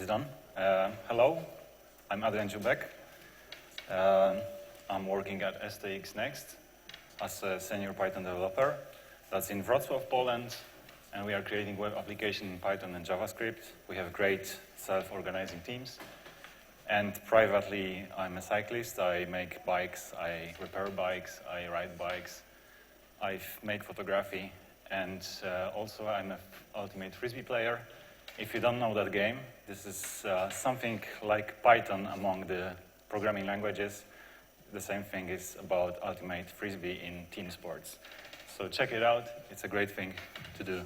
is done. Hello, I'm Adrian Dziubek. I'm working at STX Next as a senior Python developer. That's in Wrocław, Poland, and we are creating web application in Python and JavaScript. We have great self-organizing teams. And privately, I'm a cyclist. I make bikes, I repair bikes, I ride bikes, I make photography, and also I'm an ultimate frisbee player. If you don't know that game, this is something like Python among the programming languages. The same thing is about ultimate frisbee in team sports. So check it out. It's a great thing to do.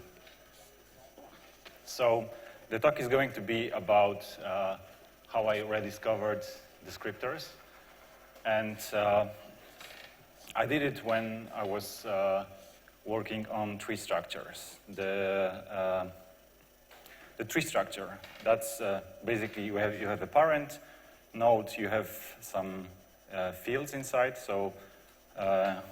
So the talk is going to be about how I rediscovered descriptors. And I did it when I was working on tree structures. The tree structure, that's basically you have a parent node, you have some fields inside, so well,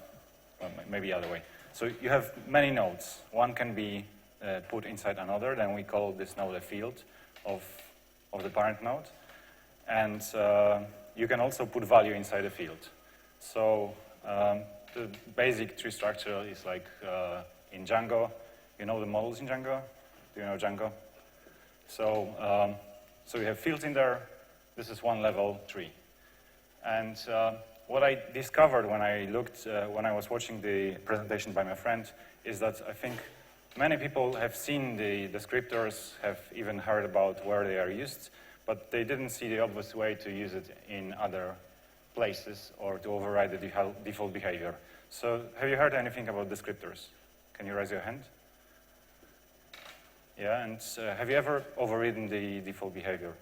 maybe the other way. So you have many nodes. One can be put inside another, then we call this node a field of the parent node. And you can also put value inside a field. So the basic tree structure is like in Django. You know the models in Django? Do you know Django? So, so you have fields in there. This is one level tree. And what I discovered when I looked, when I was watching the presentation by my friend, is that I think many people have seen the descriptors, have even heard about where they are used, but they didn't see the obvious way to use it in other places or to override the default behavior. So have you heard anything about descriptors? Can you raise your hand? Yeah, and have you ever overridden the default behavior?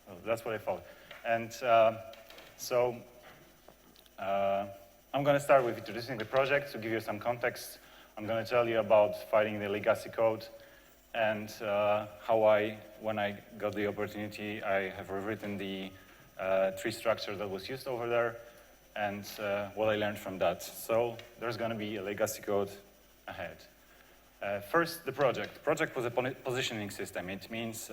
Oh, that's what I thought. And I'm going to start with introducing the project to give you some context. I'm going to tell you about fighting the legacy code and how when I got the opportunity, I have rewritten the tree structure that was used over there and what I learned from that. So there's going to be a legacy code ahead. First, the project. The project was a positioning system. It means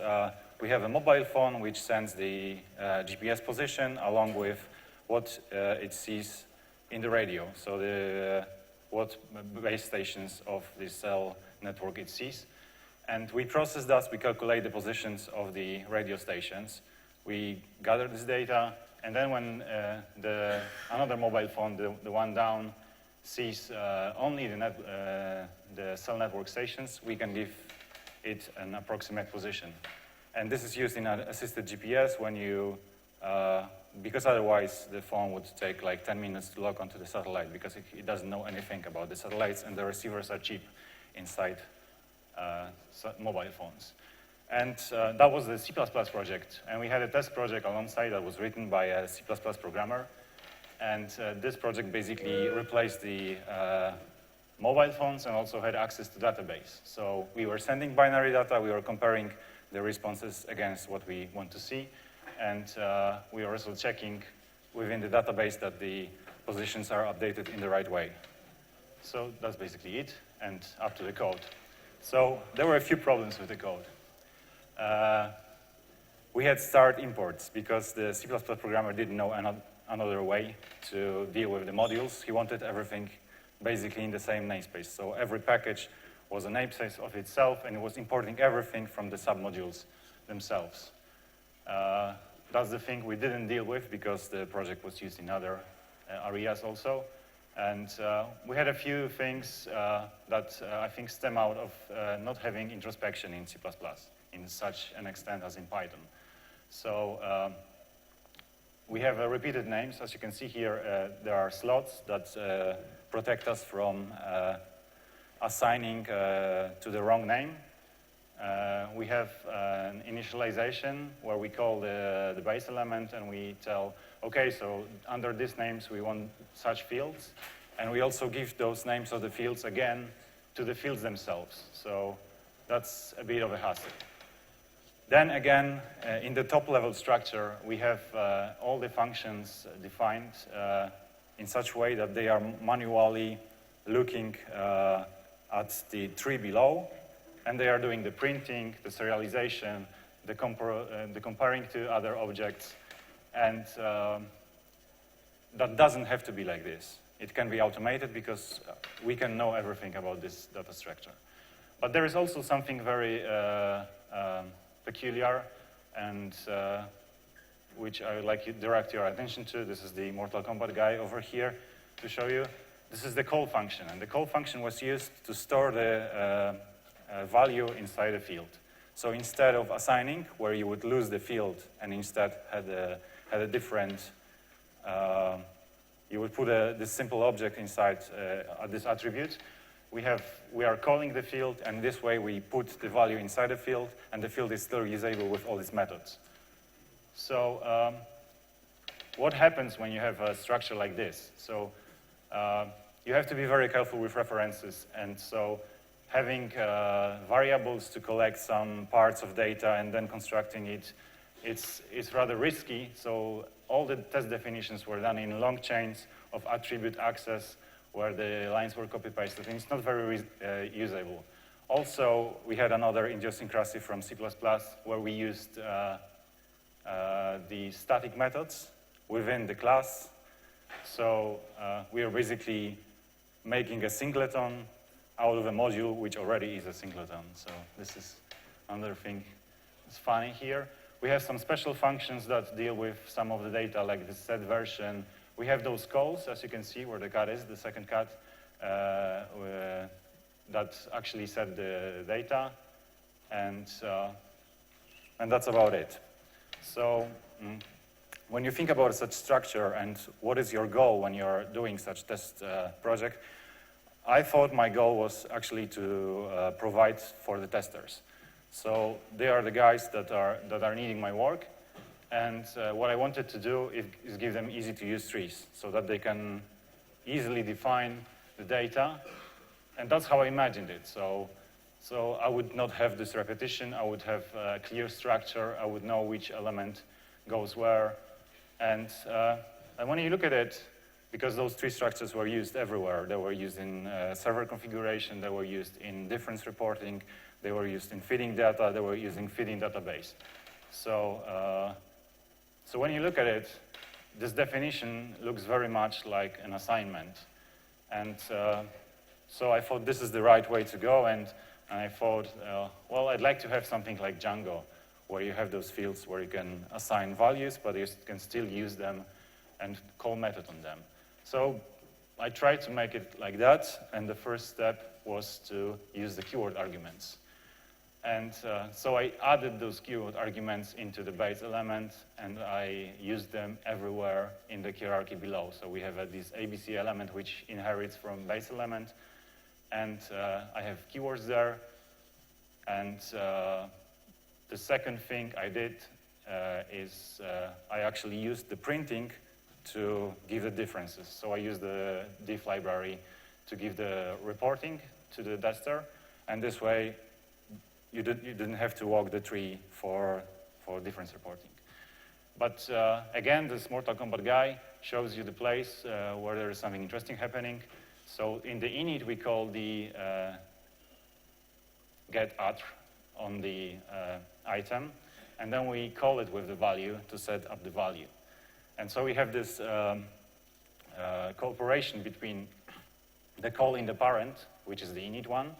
we have a mobile phone which sends the GPS position along with what it sees in the radio. So what base stations of the cell network it sees. And we process that, we calculate the positions of the radio stations. We gather this data, and then when another mobile phone, the one down, sees only the cell network stations, we can give it an approximate position. And this is used in assisted GPS when you, because otherwise the phone would take like 10 minutes to log onto the satellite because it doesn't know anything about the satellites and the receivers are cheap inside mobile phones. And that was the C++ project. And we had a test project alongside that was written by a C++ programmer. And this project basically replaced the mobile phones and also had access to database. So we were sending binary data, we were comparing the responses against what we want to see. And we were also checking within the database that the positions are updated in the right way. So that's basically it, and up to the code. So there were a few problems with the code. We had start imports because the C++ programmer didn't know another way to deal with the modules. He wanted everything basically in the same namespace. So every package was a namespace of itself, and it was importing everything from the submodules themselves. That's the thing we didn't deal with because the project was used in other areas also. And we had a few things that I think stem out of not having introspection in C++ in such an extent as in Python. So we have repeated names. As you can see here, there are slots that protect us from assigning to the wrong name. We have an initialization where we call the base element and we tell, okay, so under these names we want such fields. And we also give those names of the fields again to the fields themselves. So that's a bit of a hassle. Then again, in the top level structure, we have all the functions defined in such a way that they are manually looking at the tree below, and they are doing the printing, the serialization, the comparing to other objects, and that doesn't have to be like this. It can be automated because we can know everything about this data structure. But there is also something very peculiar and which I would like to direct your attention to. This is the Mortal Kombat guy over here to show you. This is the call function, and the call function was used to store the value inside a field. So instead of assigning, where you would lose the field and instead had a different, you would put this simple object inside this attribute. We are calling the field, and this way we put the value inside the field, and the field is still usable with all its methods. So what happens when you have a structure like this? So you have to be very careful with references, and so having variables to collect some parts of data and then constructing it, it's rather risky. So all the test definitions were done in long chains of attribute access where the lines were copy-pasted, and it's not very usable. Also, we had another idiosyncrasy from C++ where we used the static methods within the class. So we are basically making a singleton out of a module which already is a singleton. So this is another thing that's funny here. We have some special functions that deal with some of the data, like the set version. We have those calls, as you can see, where the cat is, the second cat, that actually set the data, and that's about it. So when you think about such structure and what is your goal when you're doing such test project, I thought my goal was actually to provide for the testers. So they are the guys that are needing my work, and what I wanted to do is give them easy-to-use trees so that they can easily define the data, and that's how I imagined it. So I would not have this repetition. I would have a clear structure. I would know which element goes where, and when you look at it, because those tree structures were used everywhere. They were used in server configuration, they were used in difference reporting, they were used in feeding data, they were using feeding database. So when you look at it, this definition looks very much like an assignment. And so I thought this is the right way to go, and I thought, well, I'd like to have something like Django, where you have those fields where you can assign values, but you can still use them and call method on them. So I tried to make it like that, and the first step was to use the keyword arguments. And so I added those keyword arguments into the base element, and I used them everywhere in the hierarchy below. So we have this ABC element which inherits from base element, and I have keywords there. And the second thing I did is I actually used the printing to give the differences. So I used the diff library to give the reporting to the tester, and this way you didn't have to walk the tree for difference reporting. But again, this Mortal Kombat guy shows you the place where there is something interesting happening. So in the init, we call the get attr on the item, and then we call it with the value to set up the value. And so we have this cooperation between the call in the parent, which is the init one,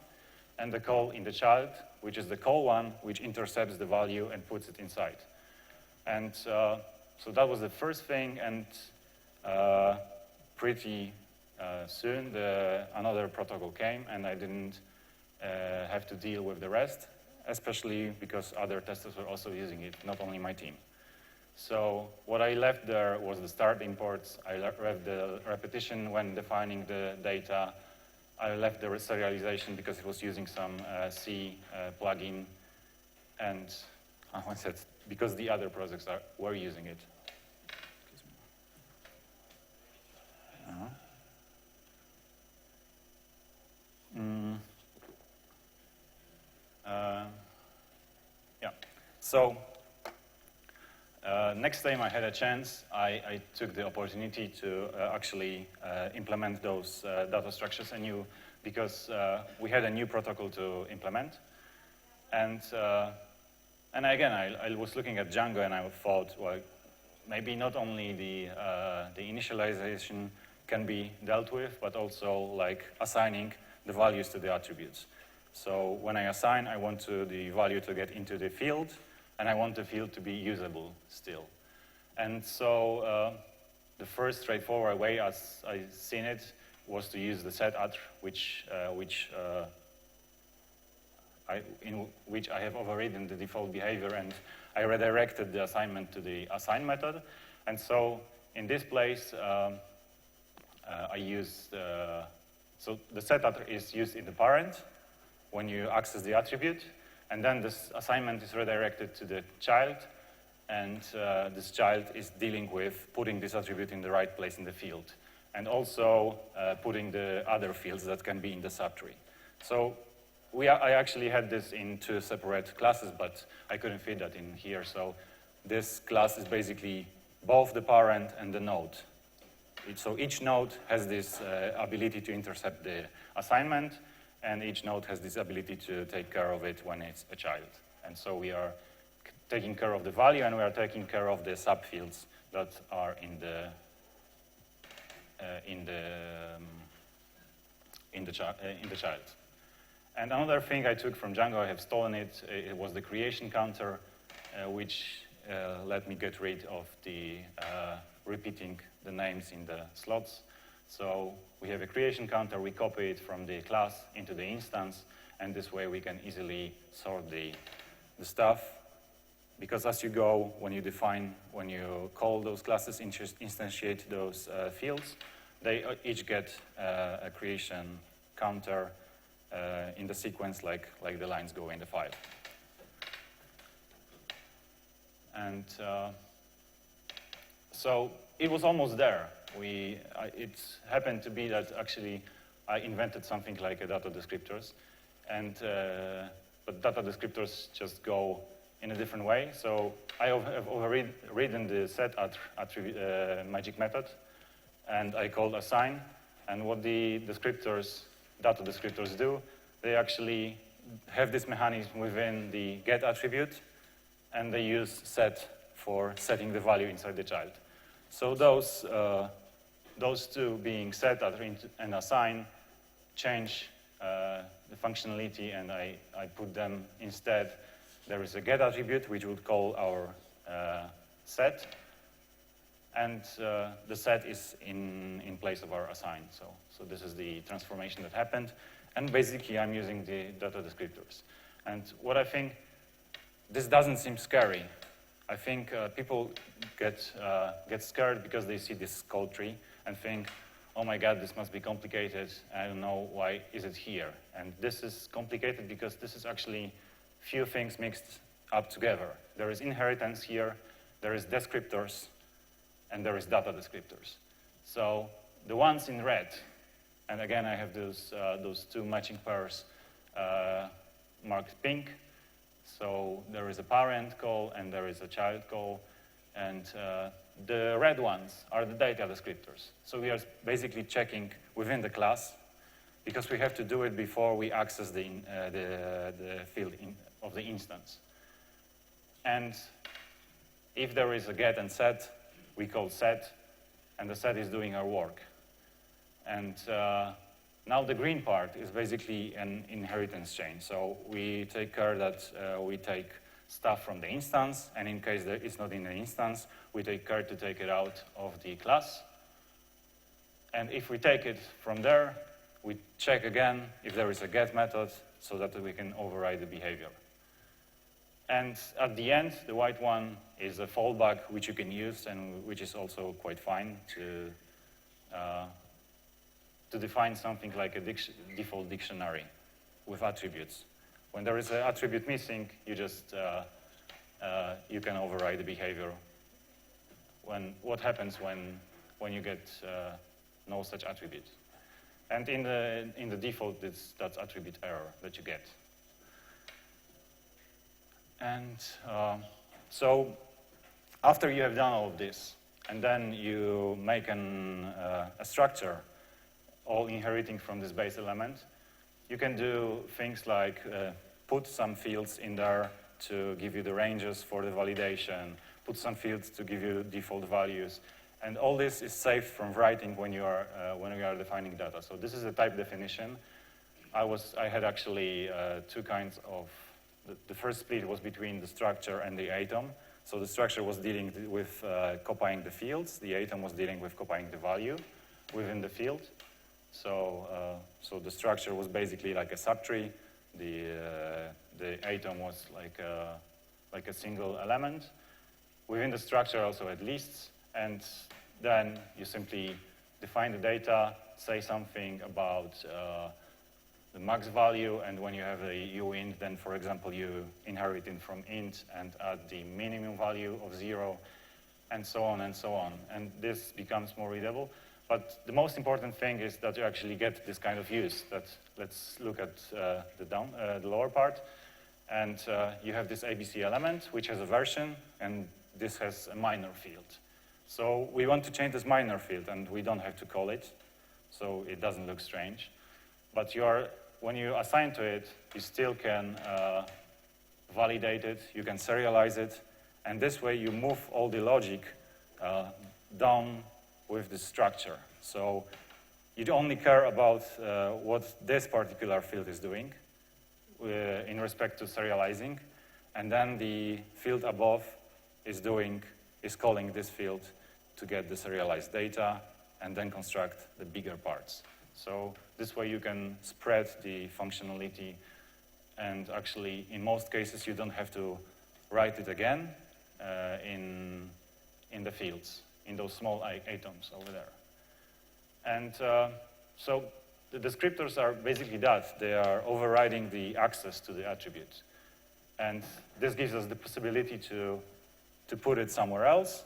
and the call in the child, which is the call one, which intercepts the value and puts it inside. And so that was the first thing, and pretty soon another protocol came, and I didn't have to deal with the rest, especially because other testers were also using it, not only my team. So what I left there was the start imports. I left the repetition when defining the data. I left the serialization because it was using some C plugin, and I said because the other projects were using it. Yeah. So next time I had a chance, I took the opportunity to actually implement those data structures anew, because we had a new protocol to implement. And And again, I was looking at Django and I thought, well, maybe not only the initialization can be dealt with, but also like assigning the values to the attributes. So when I assign, I want the value to get into the field, and I want the field to be usable still. And so the first straightforward way, as I've seen it, was to use the setAttr, in which I have overridden the default behavior, and I redirected the assignment to the assign method. And so in this place, I use so the setAttr is used in the parent when you access the attribute, and then this assignment is redirected to the child, and this child is dealing with putting this attribute in the right place in the field, and also putting the other fields that can be in the subtree. So I actually had this in 2 separate classes, but I couldn't fit that in here. So this class is basically both the parent and the node. So each node has this ability to intercept the assignment, and each node has this ability to take care of it when it's a child. And so we are taking care of the value, and we are taking care of the subfields that are in the child. And another thing I took from Django, I have stolen it, it was the creation counter, which let me get rid of the repeating the names in the slots. So we have a creation counter, we copy it from the class into the instance, and this way we can easily sort the stuff. Because as you go, when you call those classes, instantiate those fields, they each get a creation counter in the sequence like the lines go in the file. And so it was almost there. It happened to be that actually I invented something like a data descriptors, but data descriptors just go in a different way. So I have overridden the setAttr magic method, and I called assign. And what the data descriptors do, they actually have this mechanism within the get attribute, and they use set for setting the value inside the child. So those two being setAttr and assign change the functionality, and I put them instead. There is a get attribute which would call our set, and the set is in place of our assign. So this is the transformation that happened, and basically I'm using the data descriptors. And what I think, this doesn't seem scary. I think people get scared because they see this code tree and think, oh my God, this must be complicated. I don't know why is it here. And this is complicated because this is actually few things mixed up together. There is inheritance here, there is descriptors, and there is data descriptors. So the ones in red, and again I have those two matching pairs marked pink. So there is a parent call and there is a child call, and the red ones are the data descriptors. So we are basically checking within the class, because we have to do it before we access the field of the instance. And if there is a get and set, we call set, and the set is doing our work. And now the green part is basically an inheritance chain. So we take care that we take stuff from the instance, and in case that it's not in the instance, we take care to take it out of the class. And if we take it from there, we check again if there is a get method so that we can override the behavior. And at the end, the white one is a fallback which you can use and which is also quite fine to define something like a default dictionary with attributes. When there is an attribute missing, you just you can override the behavior. What happens when you get no such attribute? And in the default, that's attribute error that you get. And so after you have done all of this, and then you make a structure all inheriting from this base element, you can do things like put some fields in there to give you the ranges for the validation, put some fields to give you default values. And all this is saved from writing when you are defining data. So this is a type definition. I had actually two kinds of, the first split was between the structure and the atom. So the structure was dealing with copying the fields. The atom was dealing with copying the value within the field. So the structure was basically like a subtree. The atom was like a single element. Within the structure also had lists, and then you simply define the data, say something about the max value, and when you have a uint, then for example you inherit it from int and add the minimum value of 0, and so on and so on. And this becomes more readable. But the most important thing is that you actually get this kind of use. Let's look at the lower part. And you have this ABC element, which has a version, and this has a minor field. So we want to change this minor field, and we don't have to call it, so it doesn't look strange. But when you assign to it, you still can validate it, you can serialize it, and this way you move all the logic down with the structure. So you only care about what this particular field is doing in respect to serializing, and then the field above is calling this field to get the serialized data and then construct the bigger parts. So this way you can spread the functionality, and actually in most cases you don't have to write it again in the fields, in those small atoms over there. And so the descriptors are basically that. They are overriding the access to the attribute. And this gives us the possibility to put it somewhere else,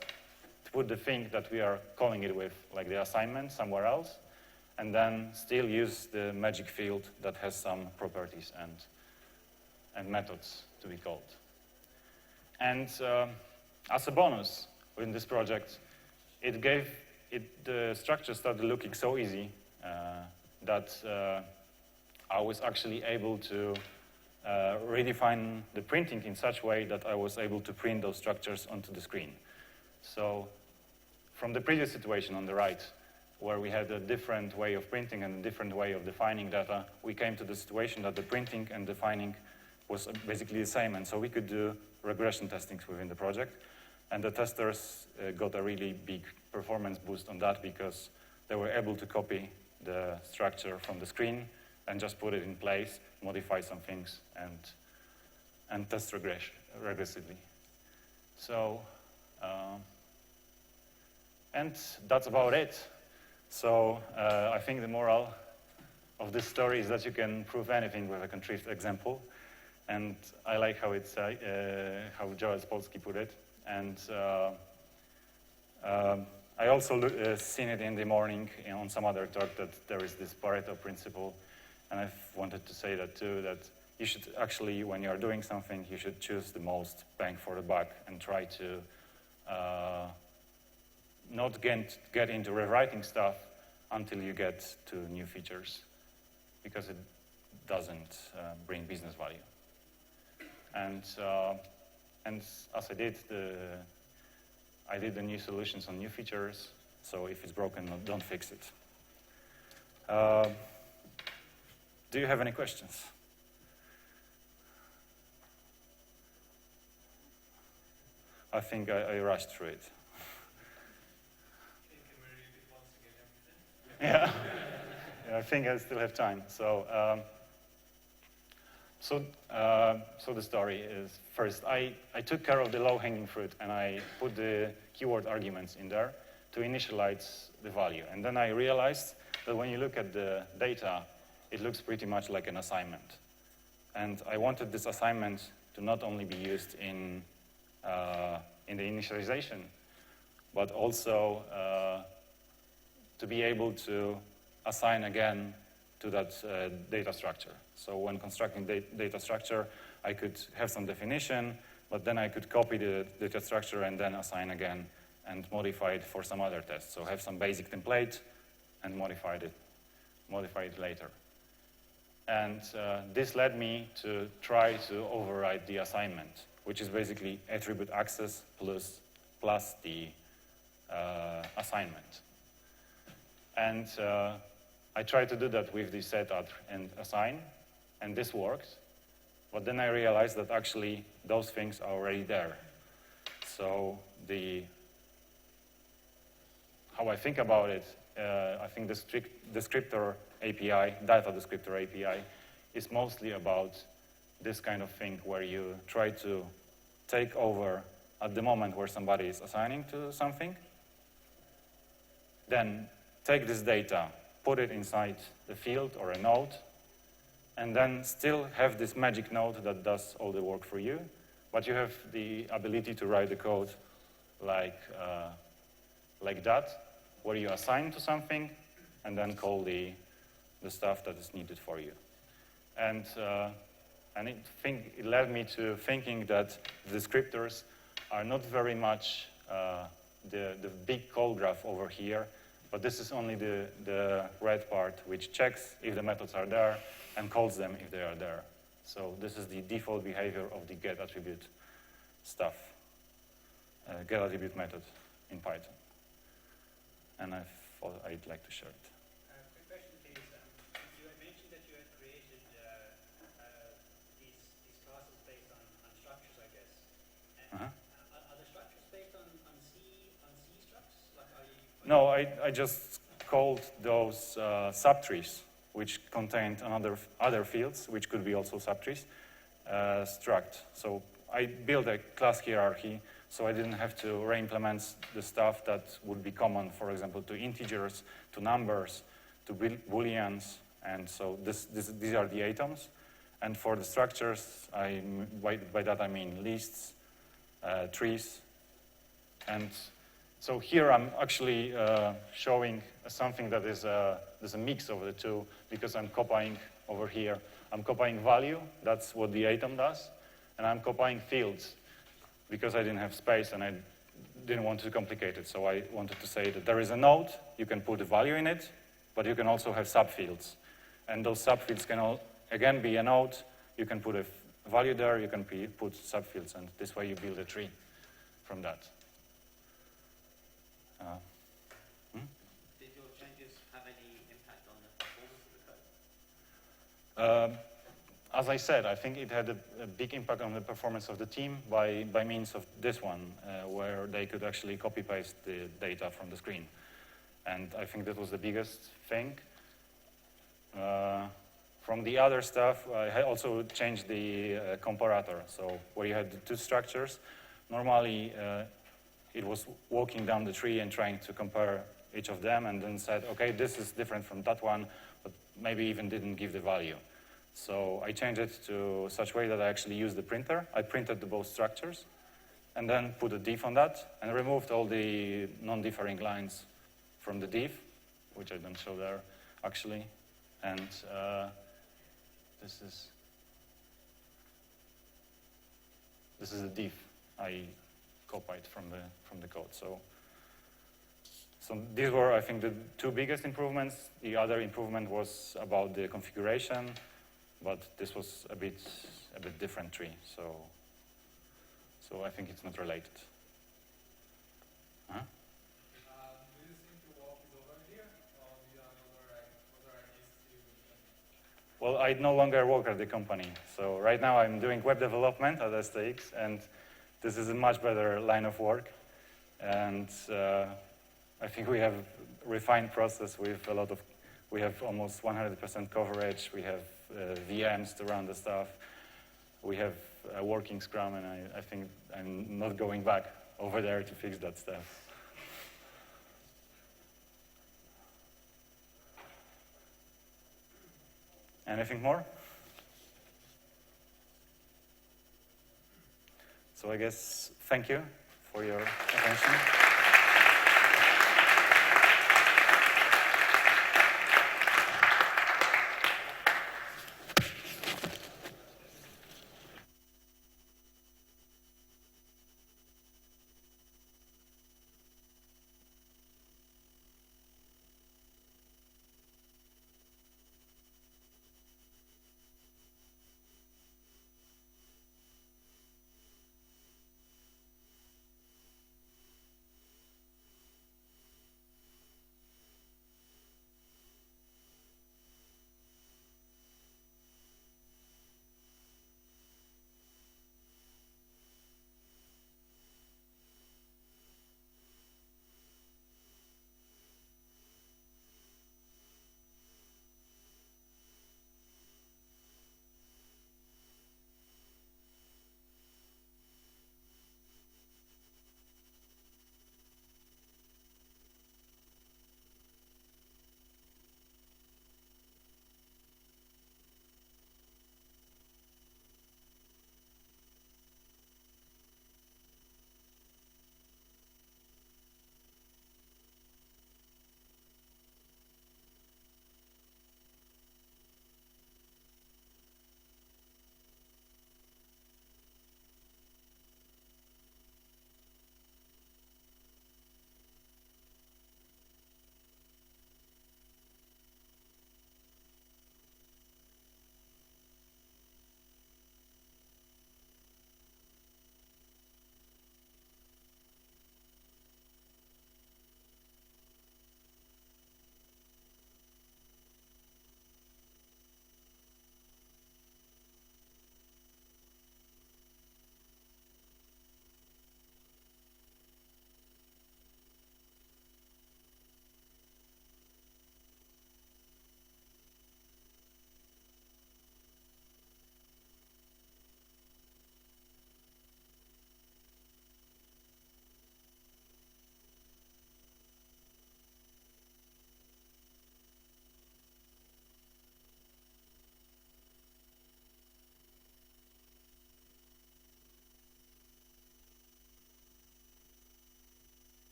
to put the thing that we are calling it with, like the assignment, somewhere else, and then still use the magic field that has some properties and methods to be called. And as a bonus in this project, the structure started looking so easy that I was actually able to redefine the printing in such a way that I was able to print those structures onto the screen. So from the previous situation on the right, where we had a different way of printing and a different way of defining data, we came to the situation that the printing and defining was basically the same, and so we could do regression testings within the project. And the testers got a really big performance boost on that because they were able to copy the structure from the screen and just put it in place, modify some things, and test regressively. So, and that's about it. So I think the moral of this story is that you can prove anything with a contrived example. And I like how how Joel Spolsky put it. And I also seen it in the morning on some other talk that there is this Pareto principle. And I've wanted to say that too, that you should actually, when you're doing something, you should choose the most bang for the buck and try to not get into rewriting stuff until you get to new features, because it doesn't bring business value. And as I did the new solutions on new features, so if it's broken, don't fix it. Do you have any questions? I think I rushed through it. Yeah. Yeah, I think I still have time. So the story is, first, I took care of the low-hanging fruit, and I put the keyword arguments in there to initialize the value. And then I realized that when you look at the data, it looks pretty much like an assignment. And I wanted this assignment to not only be used in the initialization, but also to be able to assign again to that data structure. So when constructing data structure, I could have some definition, but then I could copy the data structure and then assign again and modify it for some other test. So have some basic template and modify it later. And this led me to try to override the assignment, which is basically attribute access plus the assignment. And I tried to do that with the set and assign, and this worked. But then I realized that actually those things are already there. So how I think about it, I think the descriptor API, data descriptor API, is mostly about this kind of thing where you try to take over at the moment where somebody is assigning to something, then take this data, put it inside the field or a node, and then still have this magic node that does all the work for you, but you have the ability to write the code like that, where you assign to something and then call the stuff that is needed for you. And it led me to thinking that the descriptors are not very much the big call graph over here, but this is only the red part, which checks if the methods are there and calls them if they are there. So this is the default behavior of the get attribute stuff, get attribute method in Python. And I thought I'd like to share it. Quick question, please. You had mentioned that you had created these classes based on structures, I guess. And are the structures based on C structs? Like, are you? No, I just called those subtrees, which contained other fields, which could be also subtrees, struct. So I built a class hierarchy, so I didn't have to re-implement the stuff that would be common, for example, to integers, to numbers, to booleans, and so these are the atoms. And for the structures, by that I mean lists, trees, and so here I'm actually showing something that is there's a mix of the two, because I'm copying over here. I'm copying value, that's what the atom does, and I'm copying fields, because I didn't have space and I didn't want to complicate it. So I wanted to say that there is a node, you can put a value in it, but you can also have subfields. And those subfields can again be a node, you can put a value there, you can put subfields, and this way you build a tree from that. Did your changes have any impact on the performance of the code? As I said, I think it had a big impact on the performance of the team by means of this one, where they could actually copy-paste the data from the screen. And I think that was the biggest thing. From the other stuff, I had also changed the comparator. So where you had the two structures, normally it was walking down the tree and trying to compare each of them, and then said, okay, this is different from that one, but maybe even didn't give the value. So I changed it to such way that I actually used the printer. I printed the both structures, and then put a div on that, and removed all the non-differing lines from the div, which I don't show there, actually. And this is a div I copied from the code. So these were, I think, the two biggest improvements. The other improvement was about the configuration, but this was a bit different tree. So I think it's not related. Do you think the walk is over here, or do you have other ideas to? Well, I no longer work at the company. So right now I'm doing web development at STX, and this is a much better line of work. And I think we have a refined process with we have almost 100% coverage. We have VMs to run the stuff. We have a working Scrum, and I think I'm not going back over there to fix that stuff. Anything more? So I guess thank you for your attention.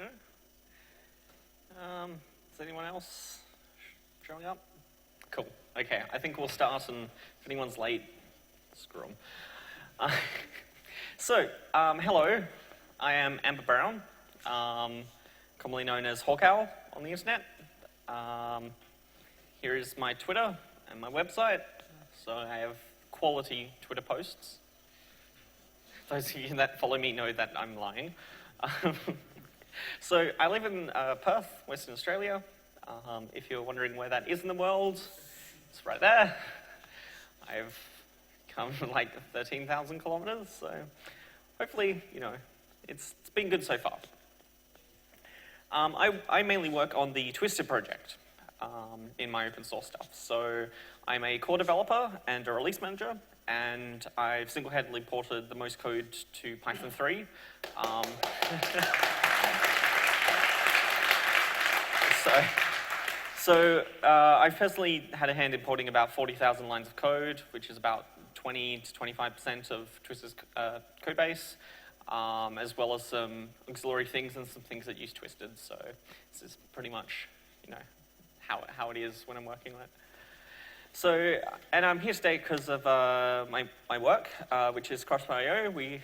go. Is anyone else showing up? Cool. Okay, I think we'll start, and if anyone's late, screw 'em. Hello. I am Amber Brown, commonly known as Hawk Owl on the internet. Here is my Twitter and my website. So I have quality Twitter posts. Those of you that follow me know that I'm lying. So I live in Perth, Western Australia. If you're wondering where that is in the world, it's right there. I've come like 13,000 kilometers, so hopefully, it's been good so far. I mainly work on the Twisted project in my open source stuff. So I'm a core developer and a release manager, and I've single-handedly ported the most code to Python 3. I've personally had a hand in porting about 40,000 lines of code, which is about 20 to 25% of Twisted's code base, as well as some auxiliary things and some things that use Twisted. So this is pretty much, how it is when I'm working on it. So, and I'm here today because of my work, which is Crossbar.io. We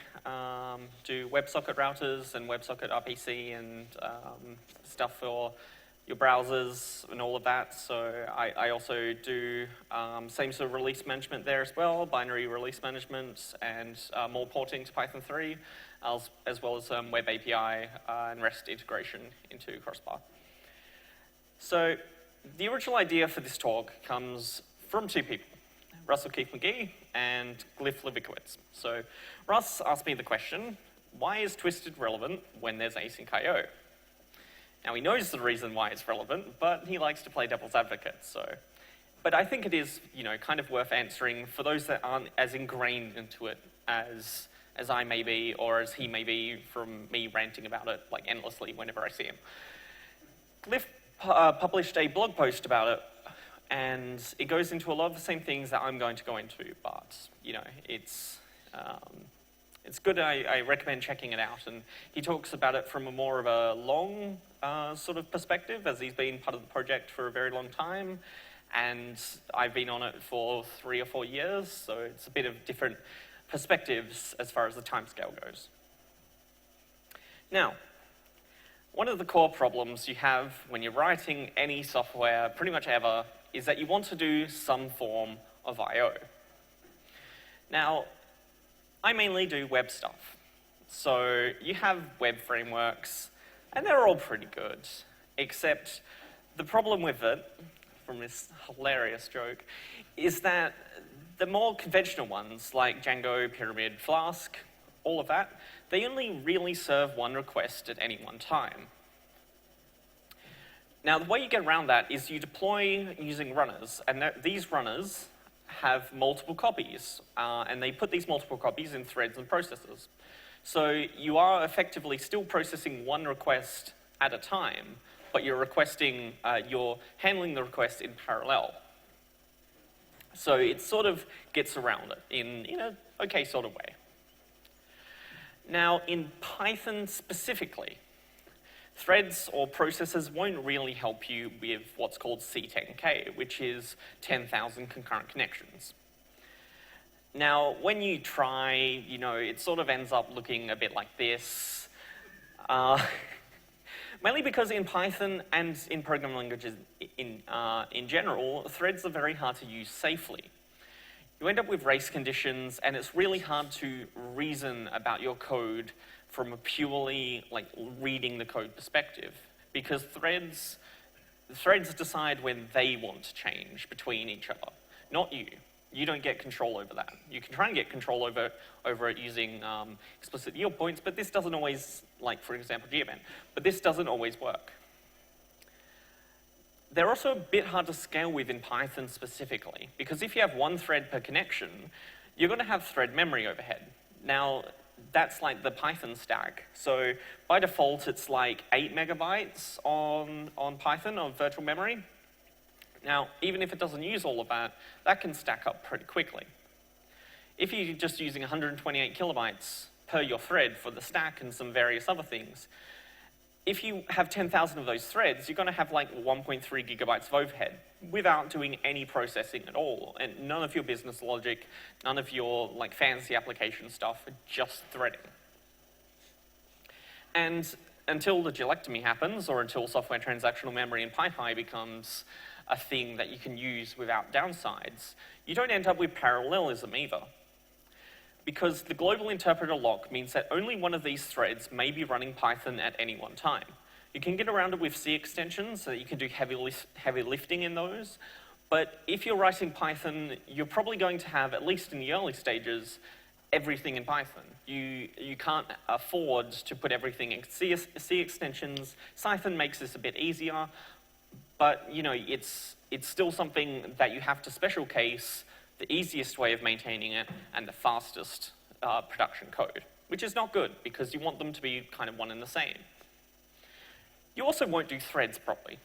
do WebSocket routers and WebSocket RPC and stuff for your browsers and all of that. So I also do same sort of release management there as well, binary release management, and more porting to Python 3, as well as Web API and REST integration into Crossbar. So the original idea for this talk comes from two people, Russell Keith McGee and Glyph Livicowitz. So Russ asked me the question, why is Twisted relevant when there's async I/O? Now he knows the reason why it's relevant, but he likes to play devil's advocate. But I think it is, kind of worth answering for those that aren't as ingrained into it as I may be, or as he may be from me ranting about it like endlessly whenever I see him. Glyph published a blog post about it, and it goes into a lot of the same things that I'm going to go into, but, it's good. I recommend checking it out, and he talks about it from a more of a long sort of perspective, as he's been part of the project for a very long time, and I've been on it for 3 or 4 years, so it's a bit of different perspectives as far as the timescale goes. Now, one of the core problems you have when you're writing any software, pretty much ever, is that you want to do some form of I/O. Now, I mainly do web stuff. So you have web frameworks, and they're all pretty good, except the problem with it, from this hilarious joke, is that the more conventional ones, like Django, Pyramid, Flask, all of that, they only really serve one request at any one time. Now, the way you get around that is you deploy using runners, and these runners have multiple copies, and they put these multiple copies in threads and processes. So you are effectively still processing one request at a time, but you're handling the request in parallel. So it sort of gets around it in an okay sort of way. Now, in Python specifically, threads or processes won't really help you with what's called C10K, which is 10,000 concurrent connections. Now, when you try, it sort of ends up looking a bit like this. Mainly because in Python and in programming languages in general, threads are very hard to use safely. You end up with race conditions, and it's really hard to reason about your code from a purely reading the code perspective, because threads decide when they want to change between each other, not you. You don't get control over that. You can try and get control over it using explicit yield points, but this doesn't always, for example, geoman, but this doesn't always work. They're also a bit hard to scale with in Python specifically, because if you have one thread per connection, you're going to have thread memory overhead. Now, that's like the Python stack. So by default, it's 8 megabytes on Python of virtual memory. Now, even if it doesn't use all of that, that can stack up pretty quickly. If you're just using 128 kilobytes per your thread for the stack and some various other things, if you have 10,000 of those threads, you're going to have like 1.3 gigabytes of overhead without doing any processing at all. And none of your business logic, none of your like fancy application stuff, just threading. And until the gelectomy happens, or until software transactional memory in PyPy becomes a thing that you can use without downsides, you don't end up with parallelism either. Because the global interpreter lock means that only one of these threads may be running Python at any one time. You can get around it with C extensions, so that you can do heavy lifting in those. But if you're writing Python, you're probably going to have, at least in the early stages, everything in Python. You can't afford to put everything in C extensions. Python makes this a bit easier, but you know, it's still something that you have to special case the easiest way of maintaining it and the fastest production code, which is not good because you want them to be kind of one and the same. You also won't do threads properly.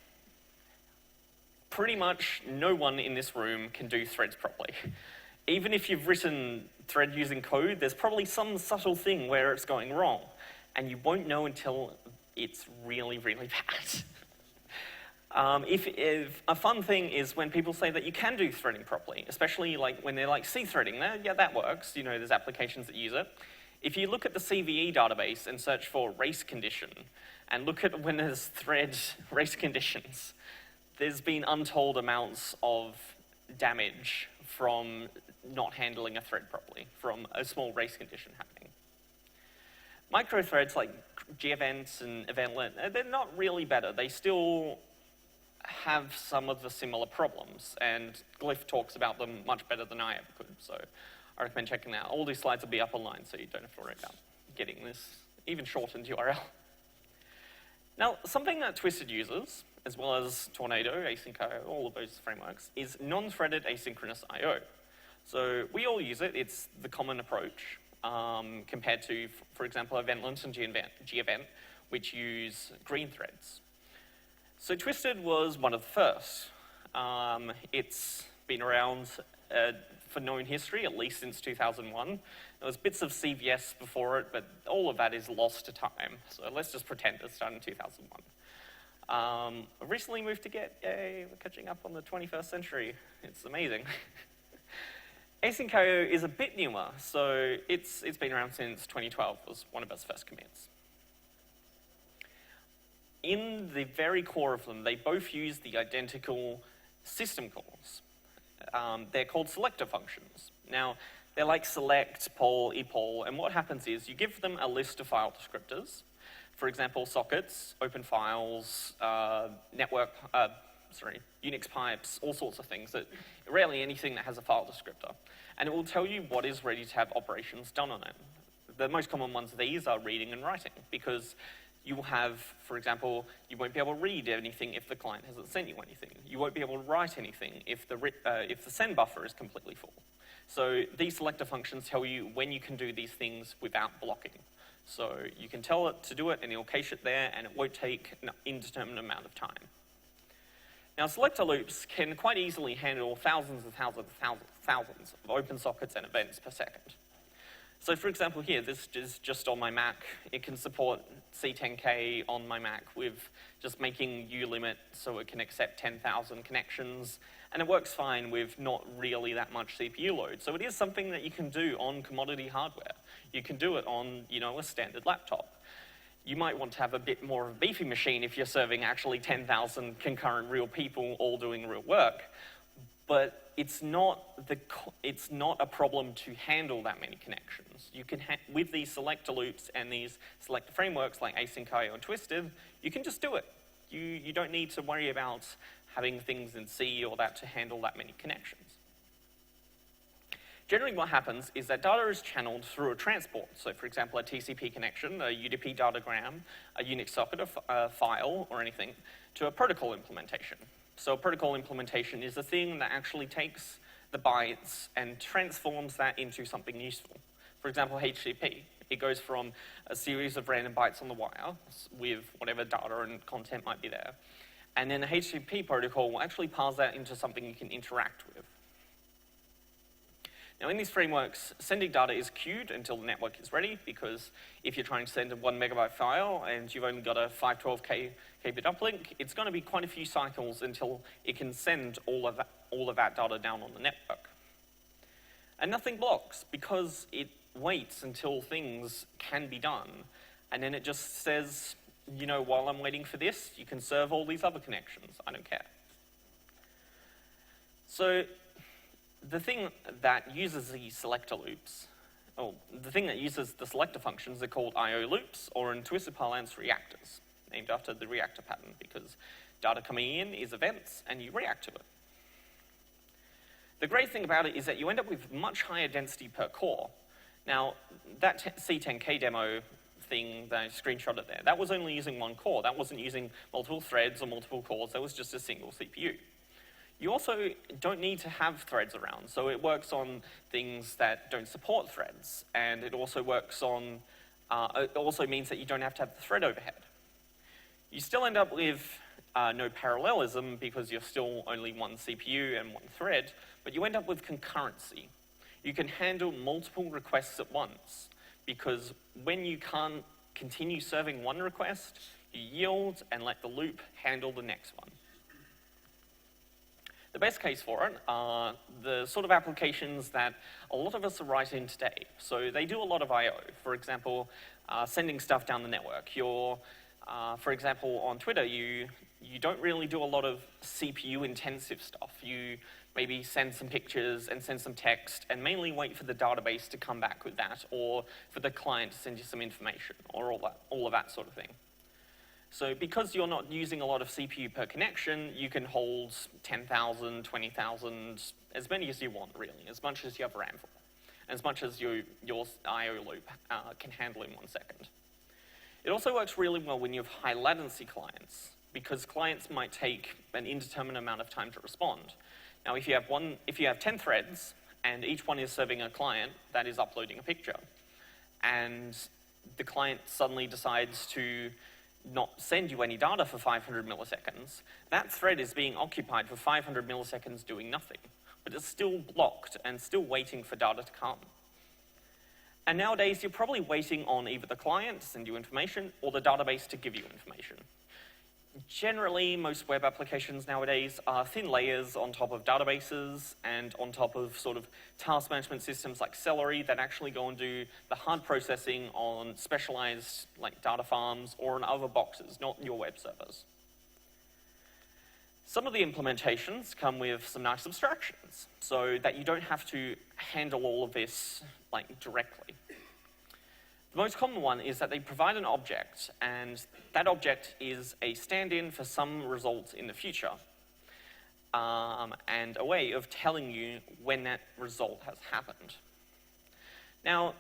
Pretty much no one in this room can do threads properly. Even if you've written thread using code, there's probably some subtle thing where it's going wrong, and you won't know until it's really, really bad. If a fun thing is when people say that you can do threading properly, especially like when they're like C threading, yeah, that works. You know, there's applications that use it. If you look at the CVE database and search for race condition, and look at when there's thread race conditions, there's been untold amounts of damage from not handling a thread properly, from a small race condition happening. Microthreads like gevents and eventlet, they're not really better. They still have some of the similar problems, and Glyph talks about them much better than I ever could, so I recommend checking that out. All these slides will be up online, so you don't have to worry about getting this even shortened URL. Now, something that Twisted uses, as well as Tornado, Async.io, all of those frameworks, is non-threaded asynchronous I/O. So we all use it. It's the common approach compared to, for example, Eventlet and gevent, which use green threads. So Twisted was one of the first. It's been around for known history, at least since 2001. There was bits of CVS before it, but all of that is lost to time. So let's just pretend it started in 2001. I recently moved to Git. Yay, we're catching up on the 21st century. It's amazing. Async.io is a bit newer, so it's been around since 2012. It was one of its first commits. In the very core of them, they both use the identical system calls. They're called selector functions. Now, they're like select, poll, epoll, and what happens is you give them a list of file descriptors. For example, sockets, open files, Unix pipes, all sorts of things, rarely anything that has a file descriptor. And it will tell you what is ready to have operations done on it. The most common ones of these are reading and writing, because you will have, for example, you won't be able to read anything if the client hasn't sent you anything. You won't be able to write anything if the send buffer is completely full. So these selector functions tell you when you can do these things without blocking. So you can tell it to do it, and it'll cache it there, and it won't take an indeterminate amount of time. Now, selector loops can quite easily handle thousands and thousands and thousands of open sockets and events per second. So for example here, this is just on my Mac. It can support C10K on my Mac with just making ulimit so it can accept 10,000 connections, and it works fine with not really that much CPU load. So it is something that you can do on commodity hardware. You can do it on, you know, a standard laptop. You might want to have a bit more of a beefy machine if you're serving actually 10,000 concurrent real people all doing real work. But it's not a problem to handle that many connections. You can, with these selector loops and these selector frameworks like Async.io and Twisted, you can just do it. You don't need to worry about having things in C or that to handle that many connections. Generally what happens is that data is channeled through a transport. So for example, a TCP connection, a UDP datagram, a Unix socket, a file, or anything, to a protocol implementation. So a protocol implementation is a thing that actually takes the bytes and transforms that into something useful. For example, HTTP. It goes from a series of random bytes on the wire with whatever data and content might be there. And then the HTTP protocol will actually parse that into something you can interact with. Now, in these frameworks, sending data is queued until the network is ready, because if you're trying to send a 1 megabyte file and you've only got a 512 kbit uplink, it's going to be quite a few cycles until it can send all of that data down on the network. And nothing blocks, because it waits until things can be done, and then it just says, you know, while I'm waiting for this, you can serve all these other connections. I don't care. So the thing that uses these selector loops, the thing that uses the selector functions are called I/O loops, or in Twisted parlance, reactors, named after the reactor pattern, because data coming in is events and you react to it. The great thing about it is that you end up with much higher density per core. Now, that C10K demo thing that I screenshotted there, that was only using one core. That wasn't using multiple threads or multiple cores. That was just a single CPU. You also don't need to have threads around, so it works on things that don't support threads, and it also works on, it also means that you don't have to have the thread overhead. You still end up with no parallelism, because you're still only one CPU and one thread, but you end up with concurrency. You can handle multiple requests at once, because when you can't continue serving one request, you yield and let the loop handle the next one. The best case for it are the sort of applications that a lot of us are writing today. So they do a lot of I/O. For example, sending stuff down the network. For example, on Twitter, you don't really do a lot of CPU-intensive stuff. You maybe send some pictures and send some text and mainly wait for the database to come back with that, or for the client to send you some information, or all of that sort of thing. So because you're not using a lot of CPU per connection, you can hold 10,000, 20,000, as many as you want, really, as much as you have RAM for, as much as your I/O loop can handle in 1 second. It also works really well when you have high latency clients, because clients might take an indeterminate amount of time to respond. Now, if you have 10 threads, and each one is serving a client that is uploading a picture, and the client suddenly decides to not send you any data for 500 milliseconds, that thread is being occupied for 500 milliseconds doing nothing, but it's still blocked and still waiting for data to come. And nowadays, you're probably waiting on either the client to send you information or the database to give you information. Generally, most web applications nowadays are thin layers on top of databases and on top of sort of task management systems like Celery that actually go and do the hard processing on specialized like data farms or on other boxes, not your web servers. Some of the implementations come with some nice abstractions so that you don't have to handle all of this like directly. The most common one is that they provide an object, and that object is a stand-in for some result in the future, and a way of telling you when that result has happened. Now,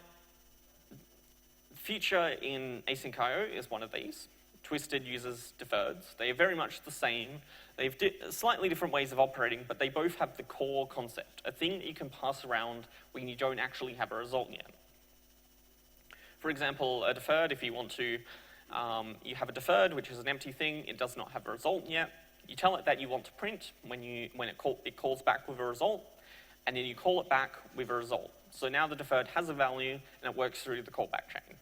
future in async I/O is one of these. Twisted uses deferreds. They are very much the same. They have slightly different ways of operating, but they both have the core concept, a thing that you can pass around when you don't actually have a result yet. For example, a deferred, if you want to, you have a deferred, which is an empty thing, it does not have a result yet. You tell it that you want to print when it calls back with a result, and then you call it back with a result. So now the deferred has a value, and it works through the callback chain.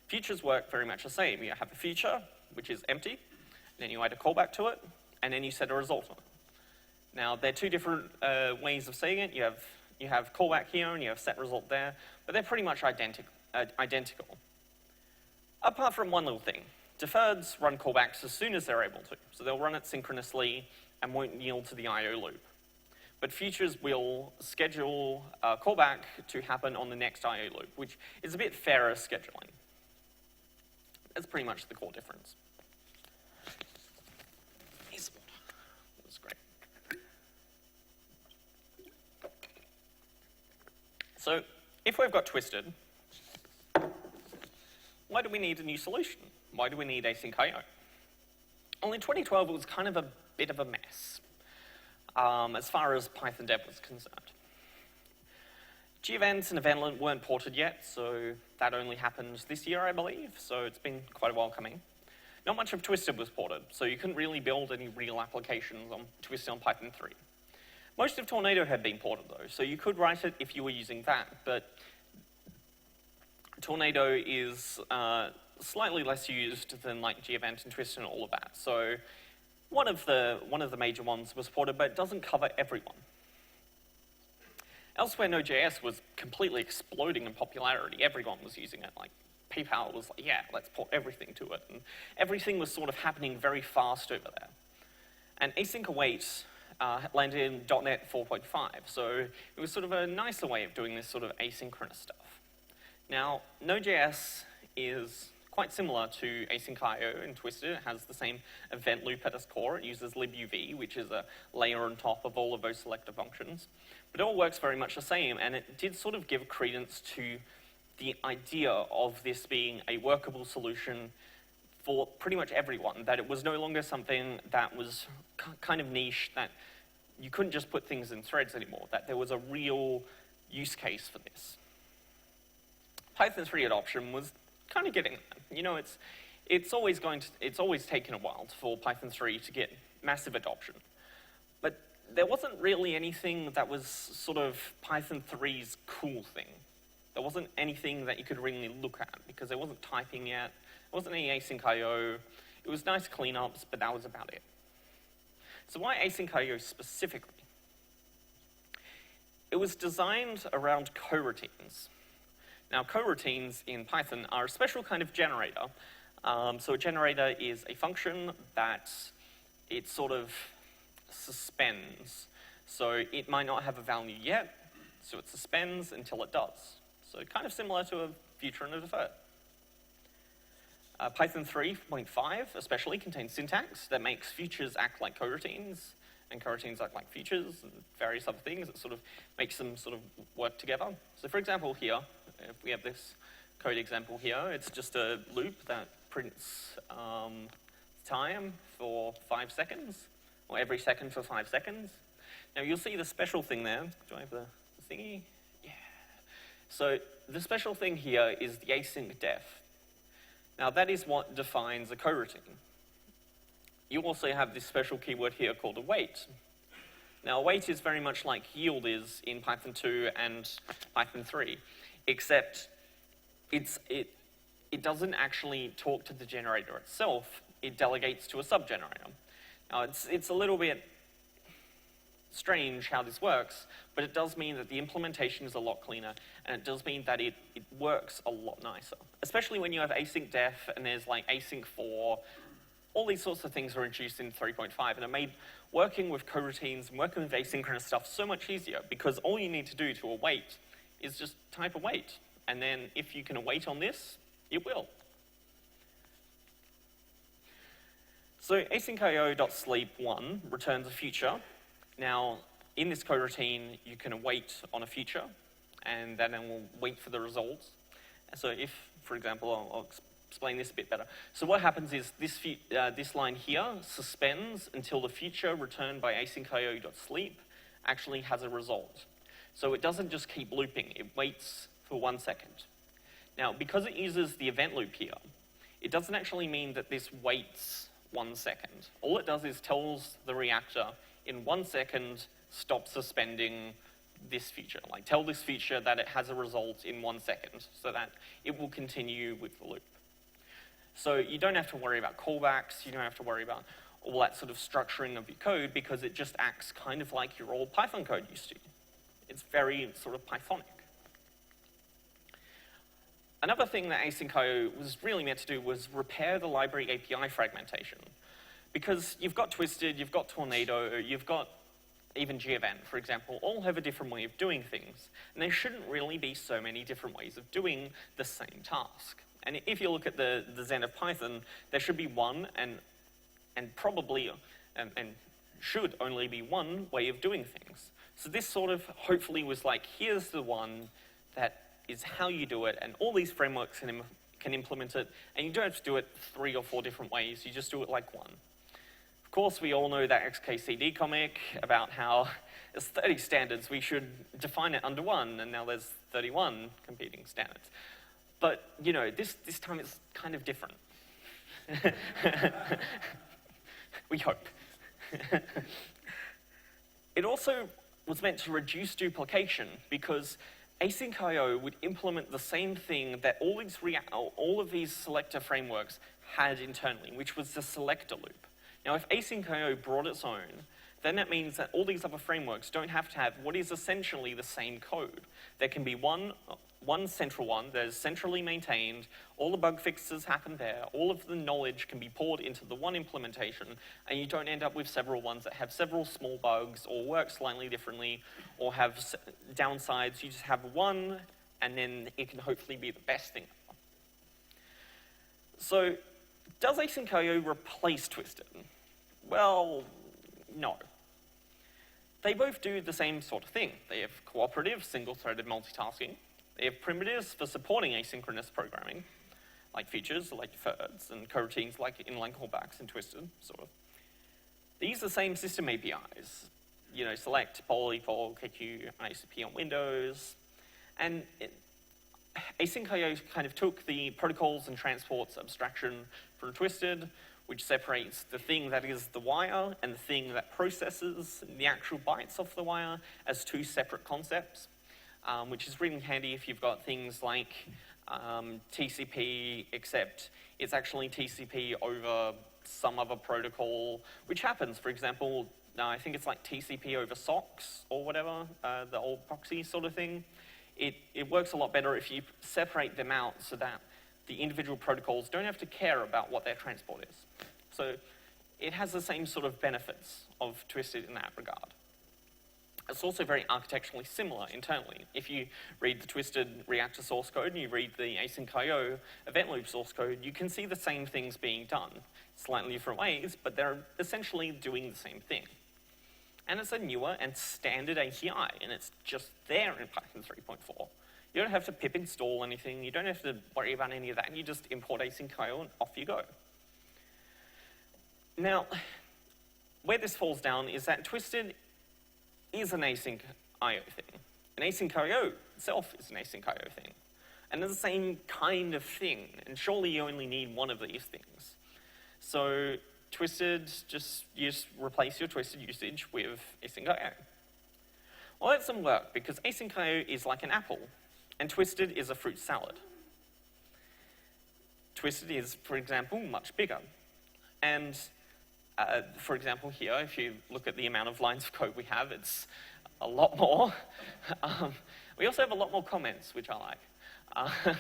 Futures work very much the same. You have a future, which is empty, and then you add a callback to it, and then you set a result on it. Now, they're two different ways of saying it. You have callback here, and you have set result there, but they're pretty much identical. Apart from one little thing. Deferreds run callbacks as soon as they're able to, so they'll run it synchronously and won't yield to the I/O loop. But futures will schedule a callback to happen on the next I/O loop, which is a bit fairer scheduling. That's pretty much the core difference. Here's water. That's great. So, if we've got Twisted, why do we need a new solution? Why do we need async I/O? Well, in 2012, it was kind of a bit of a mess, as far as Python dev was concerned. G-events and Eventlet weren't ported yet, so that only happened this year, I believe, so it's been quite a while coming. Not much of Twisted was ported, so you couldn't really build any real applications on Twisted on Python 3. Most of Tornado had been ported though, so you could write it if you were using that, but Tornado is slightly less used than like Gevent and Twist and all of that. So one of the major ones was ported, but it doesn't cover everyone. Elsewhere, Node.js was completely exploding in popularity. Everyone was using it. Like PayPal was like, yeah, let's port everything to it. And everything was sort of happening very fast over there. And async await landed in .NET 4.5. So it was sort of a nicer way of doing this sort of asynchronous stuff. Now, Node.js is quite similar to async.io and Twisted. It has the same event loop at its core. It uses libuv, which is a layer on top of all of those selector functions. But it all works very much the same, and it did sort of give credence to the idea of this being a workable solution for pretty much everyone, that it was no longer something that was kind of niche, that you couldn't just put things in threads anymore, that there was a real use case for this. Python 3 adoption was kind of getting there. You know, it's always taken a while for Python 3 to get massive adoption. But there wasn't really anything that was sort of Python 3's cool thing. There wasn't anything that you could really look at because there wasn't typing yet. There wasn't any async IO. It was nice cleanups, but that was about it. So why async IO specifically? It was designed around coroutines. Now, coroutines in Python are a special kind of generator. So a generator is a function that it sort of suspends. So it might not have a value yet, so it suspends until it does. So kind of similar to a future and a deferred. Python 3.5 especially contains syntax that makes futures act like coroutines, and coroutines act like futures, and various other things that sort of makes them sort of work together. So for example here, if we have this code example here, it's just a loop that prints time for 5 seconds, or every second for 5 seconds. Now you'll see the special thing there. Do I have the thingy? Yeah. So the special thing here is the async def. Now that is what defines a coroutine. You also have this special keyword here called await. Now await is very much like yield is in Python 2 and Python 3, except it doesn't actually talk to the generator itself, it delegates to a subgenerator. Now it's a little bit strange how this works, but it does mean that the implementation is a lot cleaner, and it does mean that it works a lot nicer. Especially when you have async def and there's like async for, all these sorts of things were introduced in 3.5, and it made working with coroutines and working with asynchronous stuff so much easier, because all you need to do to await is just type await, and then if you can await on this, it will. So async.io.sleep1 returns a future. Now, in this coroutine, you can await on a future, and then it will wait for the results. So if, for example, I'll explain this a bit better. So what happens is this line here suspends until the future returned by async.io.sleep actually has a result. So it doesn't just keep looping, it waits for 1 second. Now, because it uses the event loop here, it doesn't actually mean that this waits 1 second. All it does is tells the reactor, in 1 second, stop suspending this feature. Like tell this feature that it has a result in 1 second so that it will continue with the loop. So you don't have to worry about callbacks, you don't have to worry about all that sort of structuring of your code because it just acts kind of like your old Python code used to. It's very sort of Pythonic. Another thing that async.io was really meant to do was repair the library API fragmentation. Because you've got Twisted, you've got Tornado, you've got even Gevent, for example, all have a different way of doing things. And there shouldn't really be so many different ways of doing the same task. And if you look at the Zen of Python, there should be one and probably, and should only be one way of doing things. So this sort of hopefully was like, here's the one that is how you do it, and all these frameworks can implement it, and you don't have to do it 3 or 4 different ways, you just do it like one. Of course, we all know that XKCD comic about how there's 30 standards, we should define it under one, and now there's 31 competing standards. But, you know, this time it's kind of different. We hope. It also was meant to reduce duplication because async IO would implement the same thing that all of these selector frameworks had internally, which was the selector loop. Now, if async IO brought its own, then that means that all these other frameworks don't have to have what is essentially the same code. There can be one central one that is centrally maintained, all the bug fixes happen there, all of the knowledge can be poured into the one implementation, and you don't end up with several ones that have several small bugs or work slightly differently or have downsides. You just have one, and then it can hopefully be the best thing ever. So, does async IO replace Twisted? Well, no. They both do the same sort of thing. They have cooperative, single-threaded multitasking. They have primitives for supporting asynchronous programming, like features like deferreds and coroutines like inline callbacks and Twisted, sort of. They use the same system APIs. You know, select, poll, equal, KQ, ICP on Windows. And async IO kind of took the protocols and transports abstraction from Twisted, which separates the thing that is the wire and the thing that processes the actual bytes of the wire as two separate concepts, which is really handy if you've got things like TCP, except it's actually TCP over some other protocol, which happens. For example, I think it's like TCP over SOCKS or whatever, the old proxy sort of thing. It works a lot better if you separate them out so that the individual protocols don't have to care about what their transport is. So it has the same sort of benefits of Twisted in that regard. It's also very architecturally similar internally. If you read the Twisted reactor source code and you read the async IO event loop source code, you can see the same things being done, slightly different ways, but they're essentially doing the same thing. And it's a newer and standard API, and it's just there in Python 3.4. You don't have to pip install anything, you don't have to worry about any of that, and you just import async IO and off you go. Now, where this falls down is that Twisted is an async IO thing. And async IO itself is an async IO thing. And they're the same kind of thing, and surely you only need one of these things. So Twisted, you just replace your Twisted usage with async IO. Well, that doesn't work, because async IO is like an apple, and Twisted is a fruit salad. Twisted is, for example, much bigger. And for example, here, if you look at the amount of lines of code we have, it's a lot more. We also have a lot more comments, which I like.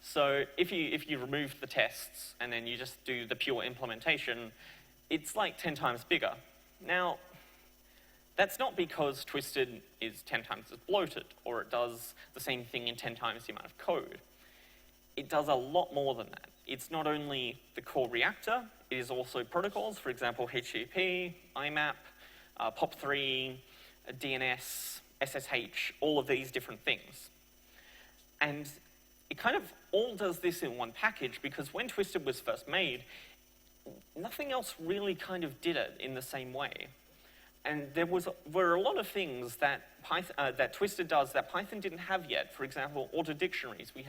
So if you remove the tests and then you just do the pure implementation, it's like 10 times bigger. Now, that's not because Twisted is 10 times as bloated, or it does the same thing in 10 times the amount of code. It does a lot more than that. It's not only the core reactor, it is also protocols, for example, HTTP, IMAP, POP3, DNS, SSH, all of these different things. And it kind of all does this in one package, because when Twisted was first made, nothing else really kind of did it in the same way. And there were a lot of things that that Twisted does that Python didn't have yet. For example, auto dictionaries. We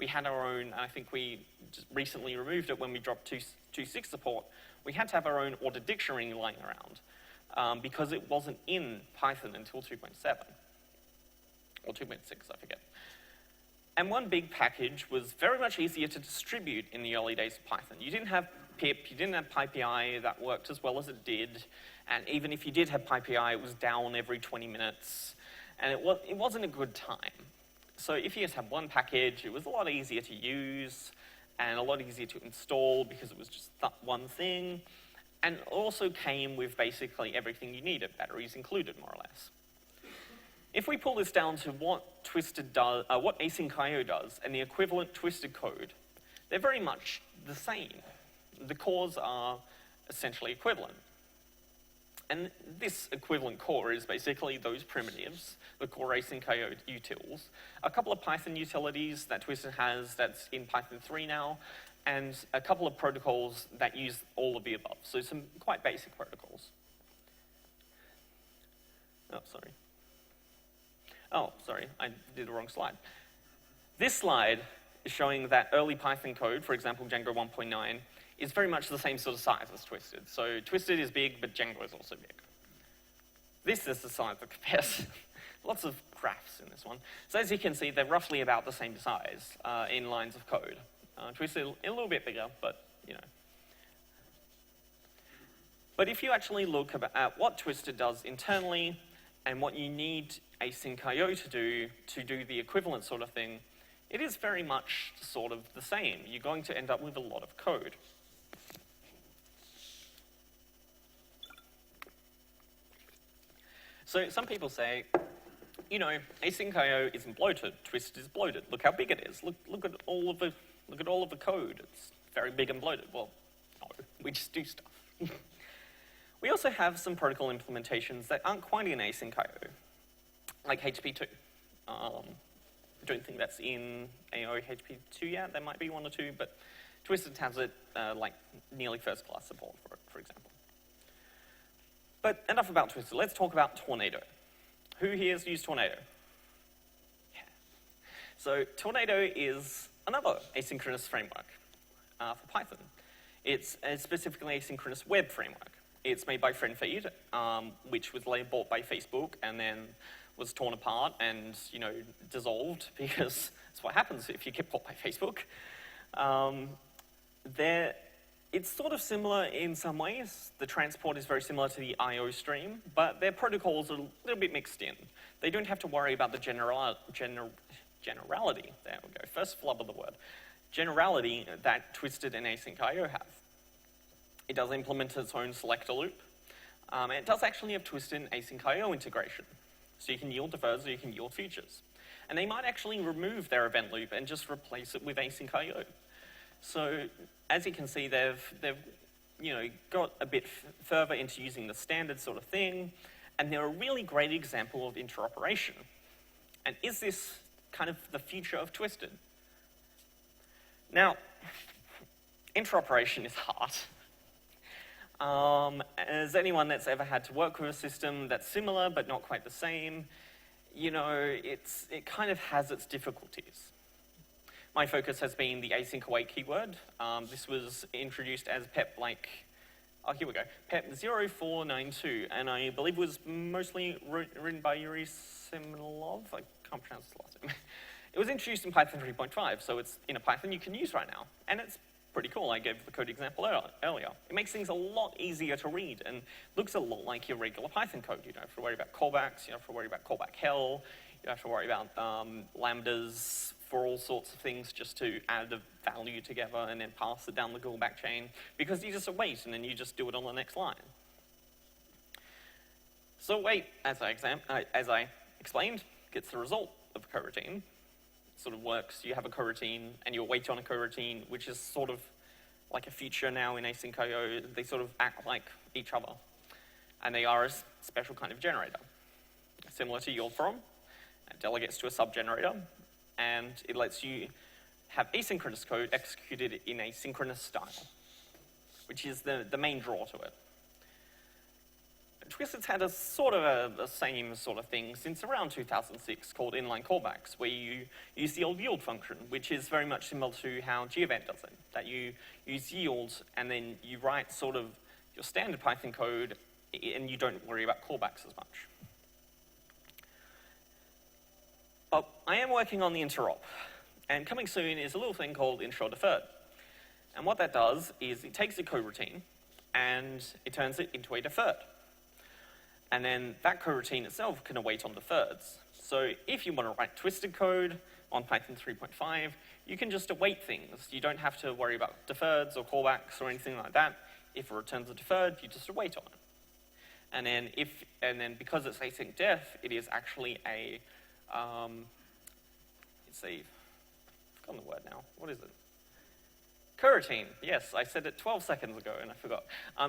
had our own. I think we just recently removed it when we dropped 2.6 support. We had to have our own auto dictionary lying around because it wasn't in Python until 2.7 or 2.6, I forget. And one big package was very much easier to distribute in the early days of Python. You didn't have pip, you didn't have PyPI that worked as well as it did. And even if you did have PyPI, it was down every 20 minutes. And it wasn't a good time. So if you just had one package, it was a lot easier to use and a lot easier to install because it was just that one thing. And it also came with basically everything you needed, batteries included, more or less. If we pull this down to what Twisted does, what async IO does, and the equivalent Twisted code, they're very much the same. The cores are essentially equivalent. And this equivalent core is basically those primitives, the core async IO utils, a couple of Python utilities that Twisted has that's in Python 3 now, and a couple of protocols that use all of the above. So some quite basic protocols. Oh, sorry, I did the wrong slide. This slide is showing that early Python code, for example, Django 1.9, is very much the same sort of size as Twisted. So Twisted is big, but Django is also big. This is the size that compares. Lots of graphs in this one. So as you can see, they're roughly about the same size in lines of code. Twisted a little bit bigger, but you know. But if you actually look at what Twisted does internally and what you need async IO to do the equivalent sort of thing, it is very much sort of the same. You're going to end up with a lot of code. So some people say, you know, async IO isn't bloated. Twisted is bloated. Look how big it is. Look at all of the code. It's very big and bloated. Well, no, we just do stuff. We also have some protocol implementations that aren't quite in async IO, like HP2. I don't think that's in AO HP2 yet. There might be one or two, but Twisted has it like nearly first-class support for it, for example. But enough about Twisted. Let's talk about Tornado. Who here has used Tornado? Yeah. So Tornado is another asynchronous framework for Python. It's a specifically asynchronous web framework. It's made by FriendFeed, which was later bought by Facebook and then was torn apart and, you know, dissolved because that's what happens if you get bought by Facebook. It's sort of similar in some ways. The transport is very similar to the I/O stream, but their protocols are a little bit mixed in. They don't have to worry about the generality. There we go. First flub of the word. Generality that Twisted and async IO have. It does implement its own selector loop. And it does actually have Twisted and async IO integration. So you can yield deferreds or you can yield features. And they might actually remove their event loop and just replace it with async IO. So as you can see, they've you know, got a bit further into using the standard sort of thing, and they're a really great example of interoperation. And is this kind of the future of Twisted? Now, interoperation is hard. As anyone that's ever had to work with a system that's similar but not quite the same, you know, it kind of has its difficulties. My focus has been the async await keyword. This was introduced as PEP here we go, PEP 0492, and I believe was mostly written by Yuri Semilov. I can't pronounce his last name. It was introduced in Python 3.5, so it's in a Python you can use right now, and it's pretty cool. I gave the code example earlier. It makes things a lot easier to read and looks a lot like your regular Python code. You don't have to worry about callbacks, you don't have to worry about callback hell, you don't have to worry about lambdas for all sorts of things just to add a value together and then pass it down the callback chain, because you just await and then you just do it on the next line. So wait, as I explained, gets the result of a coroutine. Sort of works. You have a coroutine and you await on a coroutine, which is sort of like a feature now in async IO. They sort of act like each other, and they are a special kind of generator, similar to yield from. It delegates to a sub-generator, and it lets you have asynchronous code executed in a synchronous style, which is the main draw to it. Twisted's had a sort of the same sort of thing since around 2006 called inline callbacks, where you use the old yield function, which is very much similar to how gevent does it, that you use yield and then you write sort of your standard Python code and you don't worry about callbacks as much. But I am working on the interop, and coming soon is a little thing called ensure deferred. And what that does is it takes a coroutine and it turns it into a deferred. And then that coroutine itself can await on deferreds. So if you want to write Twisted code on Python 3.5, you can just await things. You don't have to worry about deferreds or callbacks or anything like that. If it returns a deferred, you just await on it. And then because it's async def, it is actually a I've forgotten the word now. What is it? Coroutine. Yes, I said it 12 seconds ago and I forgot.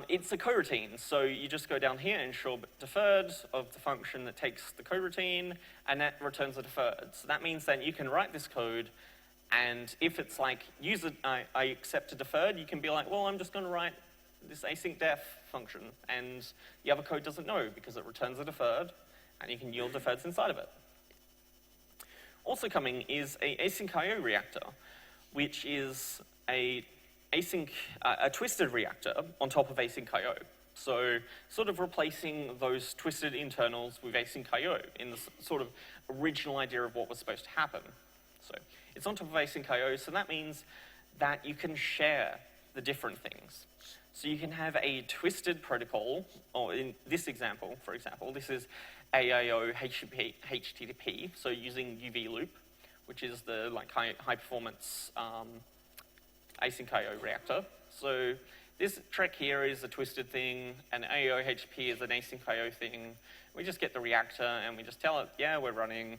It's a coroutine, so you just go down here and ensure deferred of the function that takes the coroutine, and that returns a deferred. So that means that you can write this code, and if it's like, I accept a deferred, you can be like, well, I'm just going to write this async def function, and the other code doesn't know because it returns a deferred, and you can yield deferreds inside of it. Also coming is a async IO reactor, which is a Twisted reactor on top of async IO. So sort of replacing those twisted internals with async.io in the sort of original idea of what was supposed to happen. So it's on top of async.io, so that means that you can share the different things. So you can have a twisted protocol, or in this example, for example, this is AIO HTTP, so using UV loop, which is the like high performance async.io reactor. So this track here is a twisted thing, and AIO HTTP is an async.io thing. We just get the reactor and we just tell it, yeah, we're running.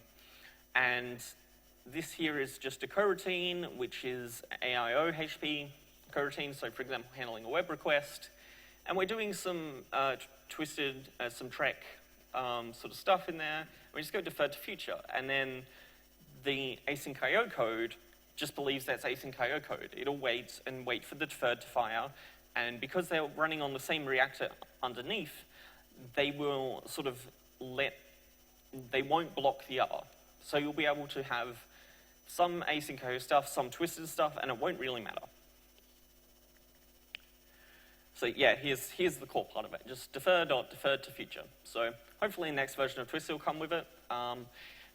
And this here is just a coroutine, which is AIO HTTP coroutine, so for example, handling a web request. And we're doing some twisted, some Trek sort of stuff in there. We just go deferred to future. And then the async.io code just believes that's async.io code. It'll wait and wait for the deferred to fire. And because they're running on the same reactor underneath, they will sort of they won't block the other. So you'll be able to have some async.io stuff, some twisted stuff, and it won't really matter. So yeah, here's the core part of it. Just deferred to future. So hopefully the next version of Twisted will come with it.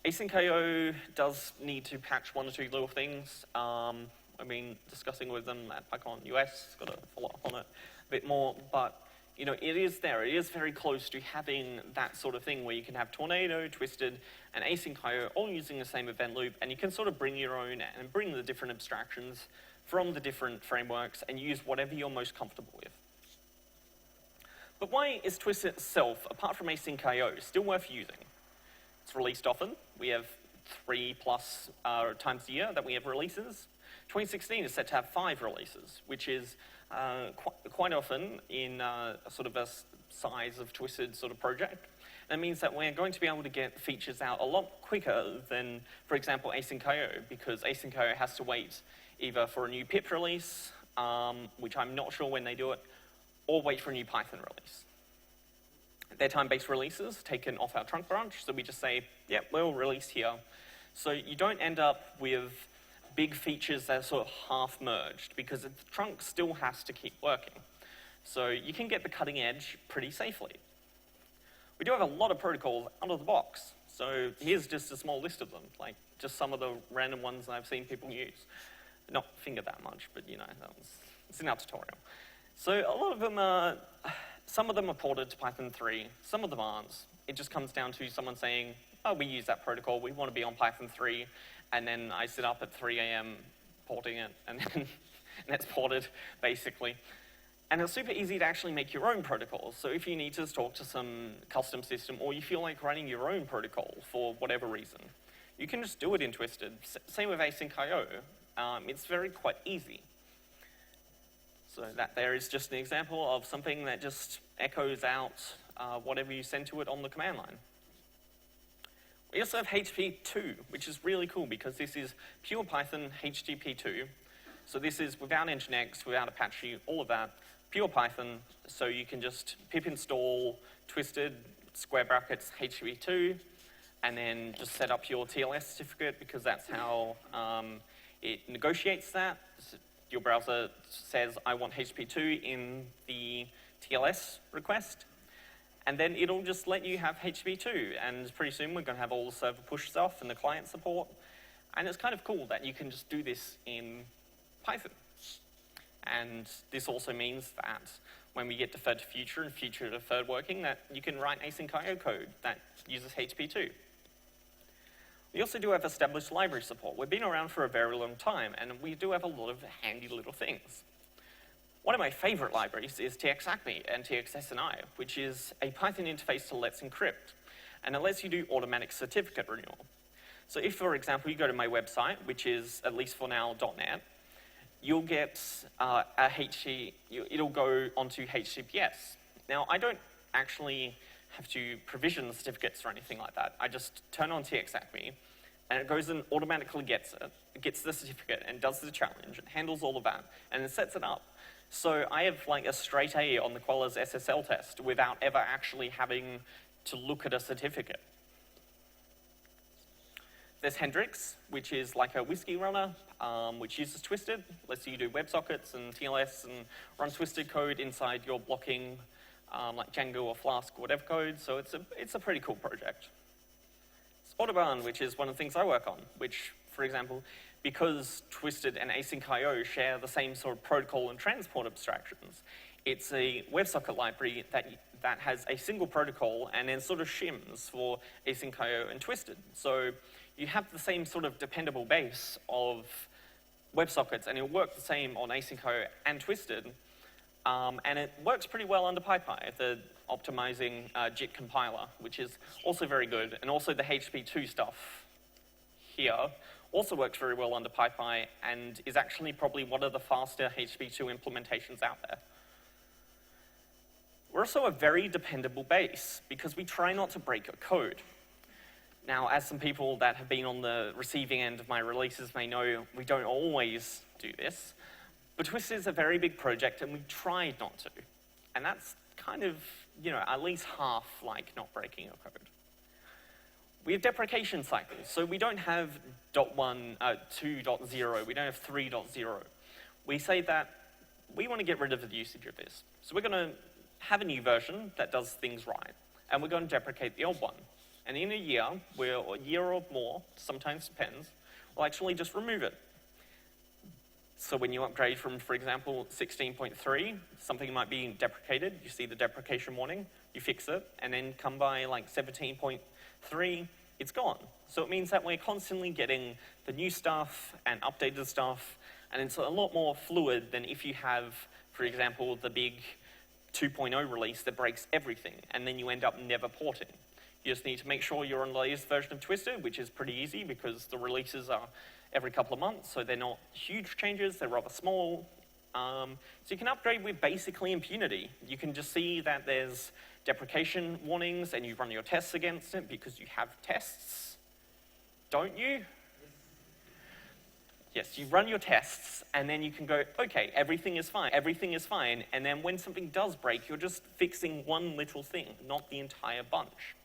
Async.io does need to patch one or two little things. I've been discussing with them at PyCon US, got to follow up on it a bit more, but you know, it is there. It is very close to having that sort of thing where you can have Tornado, Twisted, and Async.io all using the same event loop, and you can sort of bring your own and bring the different abstractions from the different frameworks and use whatever you're most comfortable with. But why is Twisted itself, apart from Async.io, still worth using? It's released often. We have 3+ times a year that we have releases. 2016 is set to have 5 releases, which is quite often in sort of a size of Twisted sort of project. That means that we're going to be able to get features out a lot quicker than, for example, Async.io, because Async.io has to wait either for a new pip release, which I'm not sure when they do it, or wait for a new Python release. They're time-based releases taken off our trunk branch, so we just say, yeah, we'll release here. So you don't end up with big features that are sort of half-merged, because the trunk still has to keep working. So you can get the cutting edge pretty safely. We do have a lot of protocols out of the box, so here's just a small list of them, like just some of the random ones that I've seen people use. Not finger that much, but you know, it's in our tutorial. So a lot of them are, some of them are ported to Python 3, some of them aren't. It just comes down to someone saying, oh, we use that protocol, we want to be on Python 3, and then I sit up at 3 a.m. porting it, and then and it's ported, basically. And it's super easy to actually make your own protocols. So if you need to talk to some custom system, or you feel like running your own protocol for whatever reason, you can just do it in Twisted. Same with Async.io. It's quite easy. So that there is just an example of something that just echoes out whatever you send to it on the command line. We also have HTTP2, which is really cool because this is pure Python HTTP2. So this is without Nginx, without Apache, all of that, pure Python. So you can just pip install Twisted, square brackets, HTTP2, and then just set up your TLS certificate because that's how it negotiates that. Your browser says, I want HTTP2 in the TLS request, and then it'll just let you have HTTP2, and pretty soon we're going to have all the server push stuff and the client support, and it's kind of cool that you can just do this in Python. And this also means that when we get deferred to future and future deferred working, that you can write async.io code that uses HTTP2. We also do have established library support. We've been around for a very long time, and we do have a lot of handy little things. One of my favorite libraries is TXACME and TXSNI, which is a Python interface to Let's Encrypt, and it lets you do automatic certificate renewal. So if, for example, you go to my website, which is, at least for now, .NET, you'll get it'll go onto HTTPS. Now, I don't actually have to provision the certificates or anything like that. I just turn on TXACME, and it goes and automatically gets it. It gets the certificate and does the challenge, and handles all of that, and it sets it up. So I have like a straight A on the Quella's SSL test without ever actually having to look at a certificate. There's Hendrix, which is like a whiskey runner, which uses Twisted, lets you do WebSockets and TLS and run Twisted code inside your blocking like Django or Flask or whatever code. So it's a pretty cool project. Spotify, which is one of the things I work on, which, for example, because Twisted and Async.io share the same sort of protocol and transport abstractions, it's a WebSocket library that has a single protocol and then sort of shims for Async.io and Twisted. So you have the same sort of dependable base of WebSockets, and it'll work the same on Async.io and Twisted, and it works pretty well under PyPy, the optimizing JIT compiler, which is also very good, and also the HP2 stuff here also works very well under PyPy and is actually probably one of the faster HP2 implementations out there. We're also a very dependable base because we try not to break your code. Now, as some people that have been on the receiving end of my releases may know, we don't always do this, but Twisted is a very big project and we tried not to. And that's kind of, at least half like not breaking your code. We have deprecation cycles, so we don't have 2.0, we don't have 3.0. We say that we want to get rid of the usage of this. So we're going to have a new version that does things right, and we're going to deprecate the old one. And in a year or more, sometimes depends, we'll actually just remove it. So when you upgrade from, for example, 16.3, something might be deprecated, you see the deprecation warning, you fix it, and then come by like 17.3, it's gone. So it means that we're constantly getting the new stuff and updated stuff, and it's a lot more fluid than if you have, for example, the big 2.0 release that breaks everything, and then you end up never porting. You just need to make sure you're on the latest version of Twisted, which is pretty easy because the releases are every couple of months, so they're not huge changes, they're rather small. So you can upgrade with basically impunity. You can just see that there's deprecation warnings and you run your tests against it because you have tests, don't you? Yes, you run your tests and then you can go, okay, everything is fine, and then when something does break, you're just fixing one little thing, not the entire bunch.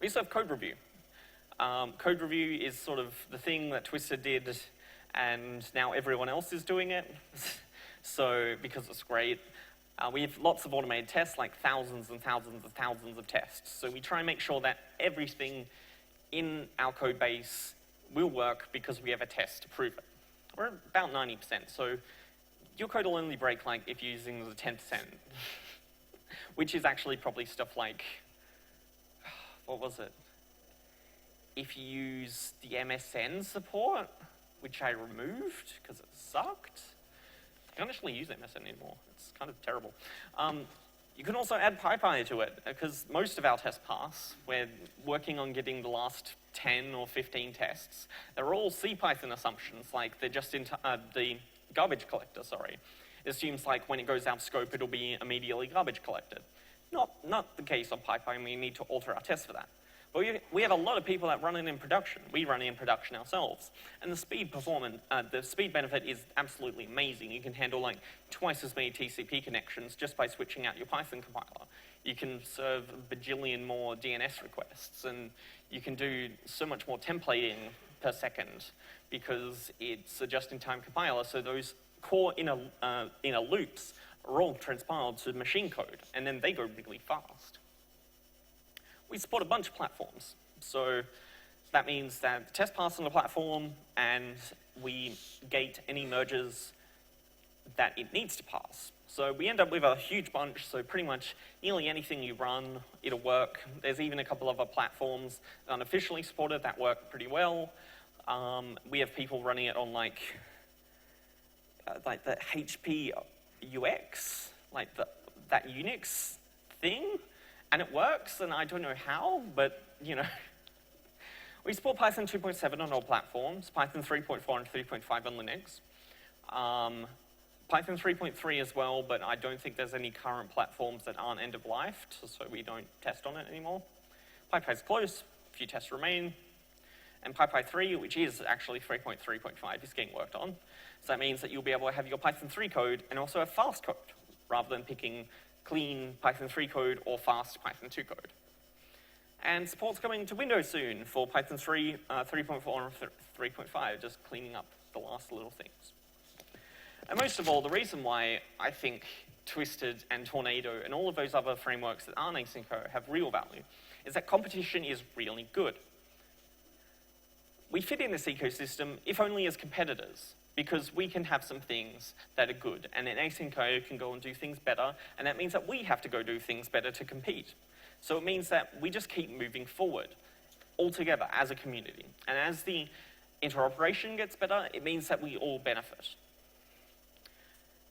We also have code review. Code review is sort of the thing that Twisted did, and now everyone else is doing it. So, because it's great, we have lots of automated tests, like thousands and thousands and thousands of tests. So we try and make sure that everything in our code base will work because we have a test to prove it. We're about 90%, so your code will only break like if you're using the 10%, which is actually probably stuff like, what was it? If you use the MSN support, which I removed because it sucked. I don't actually use MSN anymore. It's kind of terrible. You can also add PyPy to it because most of our tests pass. We're working on getting the last 10 or 15 tests. They're all CPython assumptions, like they're just in the garbage collector, sorry. It assumes like when it goes out of scope, it'll be immediately garbage collected. Not the case on PyPy, and we need to alter our tests for that. But we have a lot of people that run it in production. We run it in production ourselves. And the speed benefit is absolutely amazing. You can handle like twice as many TCP connections just by switching out your Python compiler. You can serve a bajillion more DNS requests, and you can do so much more templating per second because it's a just-in-time compiler, so those core inner loops are all transpiled to machine code, and then they go really fast. We support a bunch of platforms. So that means that the test passes on the platform and we gate any merges that it needs to pass. So we end up with a huge bunch, so pretty much nearly anything you run, it'll work. There's even a couple of other platforms unofficially supported that work pretty well. We have people running it on like the HP UX, like that Unix thing. And it works, and I don't know how, but, We support Python 2.7 on all platforms, Python 3.4 and 3.5 on Linux. Python 3.3 as well, but I don't think there's any current platforms that aren't end-of-life, so we don't test on it anymore. PyPy's close, a few tests remain. And PyPy 3, which is actually 3.3.5, is getting worked on. So that means that you'll be able to have your Python 3 code and also have fast code, rather than picking clean Python 3 code or fast Python 2 code. And support's coming to Windows soon for Python 3, 3.4 and 3.5, just cleaning up the last little things. And most of all, the reason why I think Twisted and Tornado and all of those other frameworks that aren't async have real value is that competition is really good. We fit in this ecosystem if only as competitors, because we can have some things that are good, and then async can go and do things better, and that means that we have to go do things better to compete. So it means that we just keep moving forward all together as a community. And as the interoperation gets better, it means that we all benefit.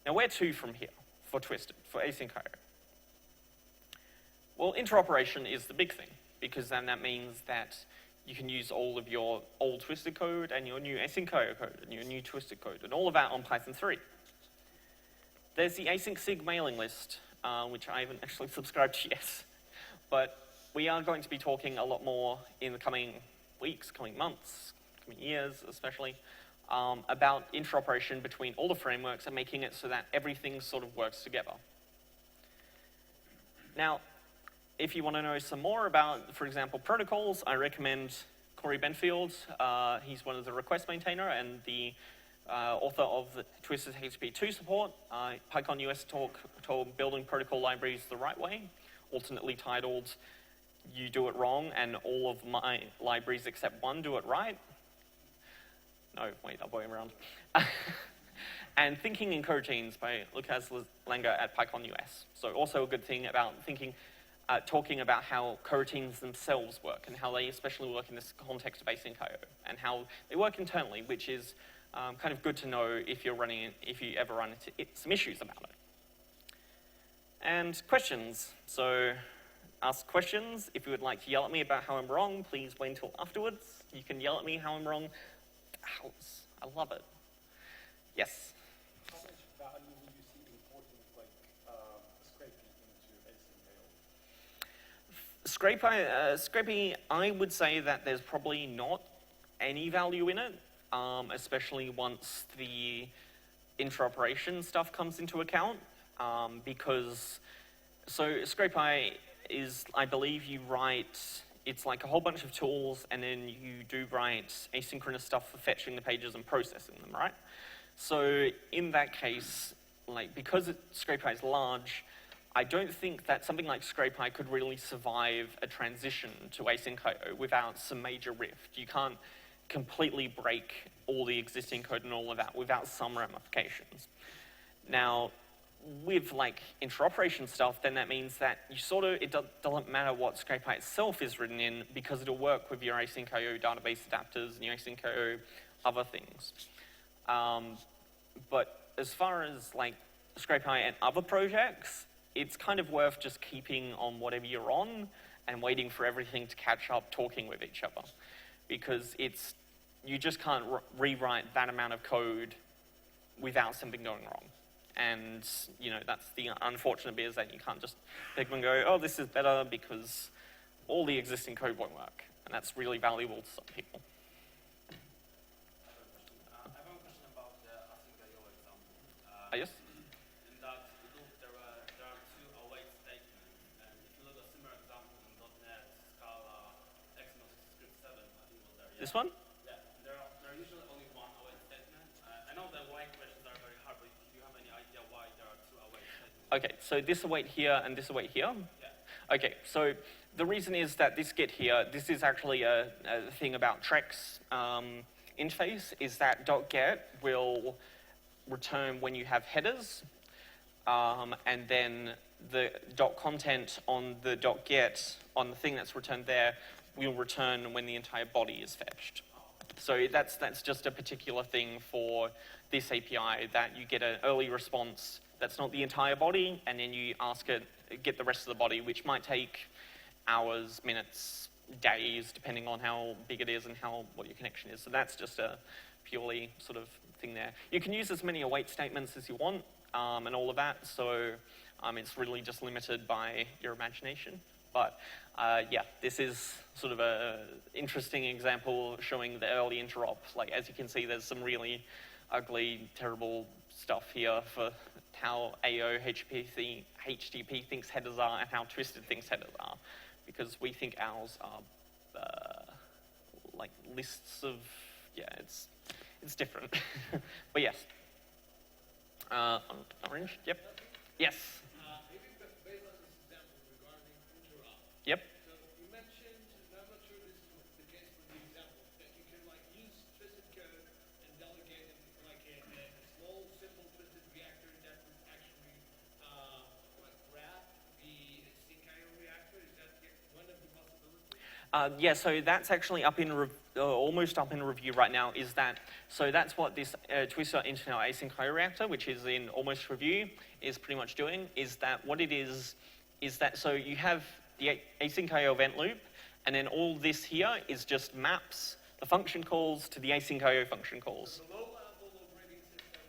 Now, where to from here for Twisted, for async? Well, interoperation is the big thing, because then that means that you can use all of your old Twisted code and your new async code and your new Twisted code and all of that on Python 3. There's the async sig mailing list, which I haven't actually subscribed to yet. But we are going to be talking a lot more in the coming weeks, coming months, coming years especially, about interoperation between all the frameworks and making it so that everything sort of works together. Now, if you want to know some more about, for example, protocols, I recommend Corey Benfield. He's one of the request maintainer and the author of the Twisted HTTP2 support, PyCon US talk Building Protocol Libraries the Right Way, alternately titled You Do It Wrong and All of My Libraries Except One Do It Right. No, wait, other way around. And Thinking in Coroutines by Lucas Langer at PyCon US. So also a good thing about talking about how coroutines themselves work and how they especially work in this context of async IO and how they work internally, which is kind of good to know if you ever run into some issues about it. And questions. So ask questions. If you would like to yell at me about how I'm wrong, please wait until afterwards. You can yell at me how I'm wrong. Ouch, I love it. Yes? How much value would you see importing scraping into async IO? Scrapey, I would say that there's probably not any value in it, especially once the interoperation stuff comes into account, because, so scrapey is, I believe you write, it's like a whole bunch of tools, and then you do write asynchronous stuff for fetching the pages and processing them, right? So in that case, like, because scrapey is large, I don't think that something like scrapey could really survive a transition to async IO without some major rift. You can't completely break all the existing code and all of that without some ramifications. Now, with like interoperation stuff, then that means that you sort of, it doesn't matter what scrapey itself is written in, because it'll work with your async IO database adapters and your async IO other things. But as far as like scrapey and other projects, it's kind of worth just keeping on whatever you're on and waiting for everything to catch up, talking with each other. Because you just can't rewrite that amount of code without something going wrong. And, you know, that's the unfortunate bit, is that you can't just pick and go, oh, this is better because all the existing code won't work. And that's really valuable to some people. I have a question about the async IO example. Yes? In that, there are two await statements. And if you look at a similar example in .NET, Scala, XML script 7, I think it was there. This one? Yeah, there are usually only one await statement. I know the why questions are very hard, but do you have any idea why there are two await statements? Okay, so this await here and this await here? Yeah. Okay, so the reason is that this get here, this is actually a thing about Trex interface, is that .get will return when you have headers, and then the .content on the .get, on the thing that's returned there, will return when the entire body is fetched. So that's just a particular thing for this API, that you get an early response that's not the entire body, and then you ask it, get the rest of the body, which might take hours, minutes, days, depending on how big it is and what your connection is. So that's just a purely sort of thing there. You can use as many await statements as you want, and all of that, so it's really just limited by your imagination. But yeah, this is sort of a interesting example showing the early interop. Like, as you can see, there's some really ugly, terrible stuff here for how AO HTTP thinks headers are and how Twisted thinks headers are, because we think ours are like lists of, yeah, it's different. But yes. Orange, yep. Yes. Maybe based on this example regarding interop. Yep. So you mentioned, and I'm not sure this is the case for the example, that you can like use twisted code and delegate it like a small, simple twisted reactor that would actually like wrap the sync-IO reactor. Is that one of the possibilities? Yeah, so that's actually up in almost up in review right now. So that's what this Twister internal async IO reactor, which is in almost review, is pretty much doing. Is that what it is that so you have the async IO event loop, and then all this here is just maps the function calls to the async IO function calls. The low-level operating system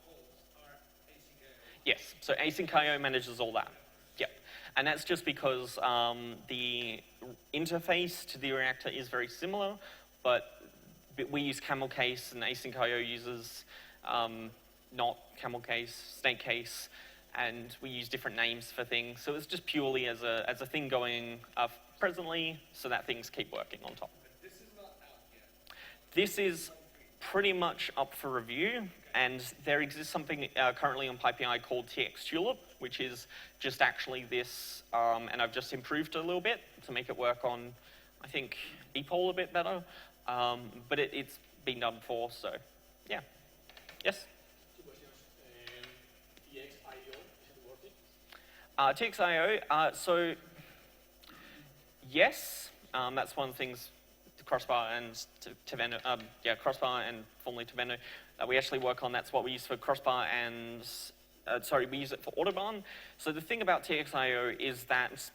calls are async-IO. Yes, so async IO manages all that. Yep, and that's just because the interface to the reactor is very similar, but we use camel case and async IO uses not camel case, snake case, and we use different names for things. So it's just purely as a thing going presently, so that things keep working on top. But this is not out yet. This is pretty much up for review, and there exists something currently on PyPI called TX Tulip, which is just actually this, and I've just improved it a little bit to make it work on, I think, ePol a bit better, but it's been done before, so yeah. Yes? Two questions. TXIO, is it working? TXIO, so yes, that's one of the things Crossbar and Taveno, Crossbar and formerly Taveno, we actually work on. That's what we use for Crossbar and, we use it for Autobahn. So the thing about TXIO is that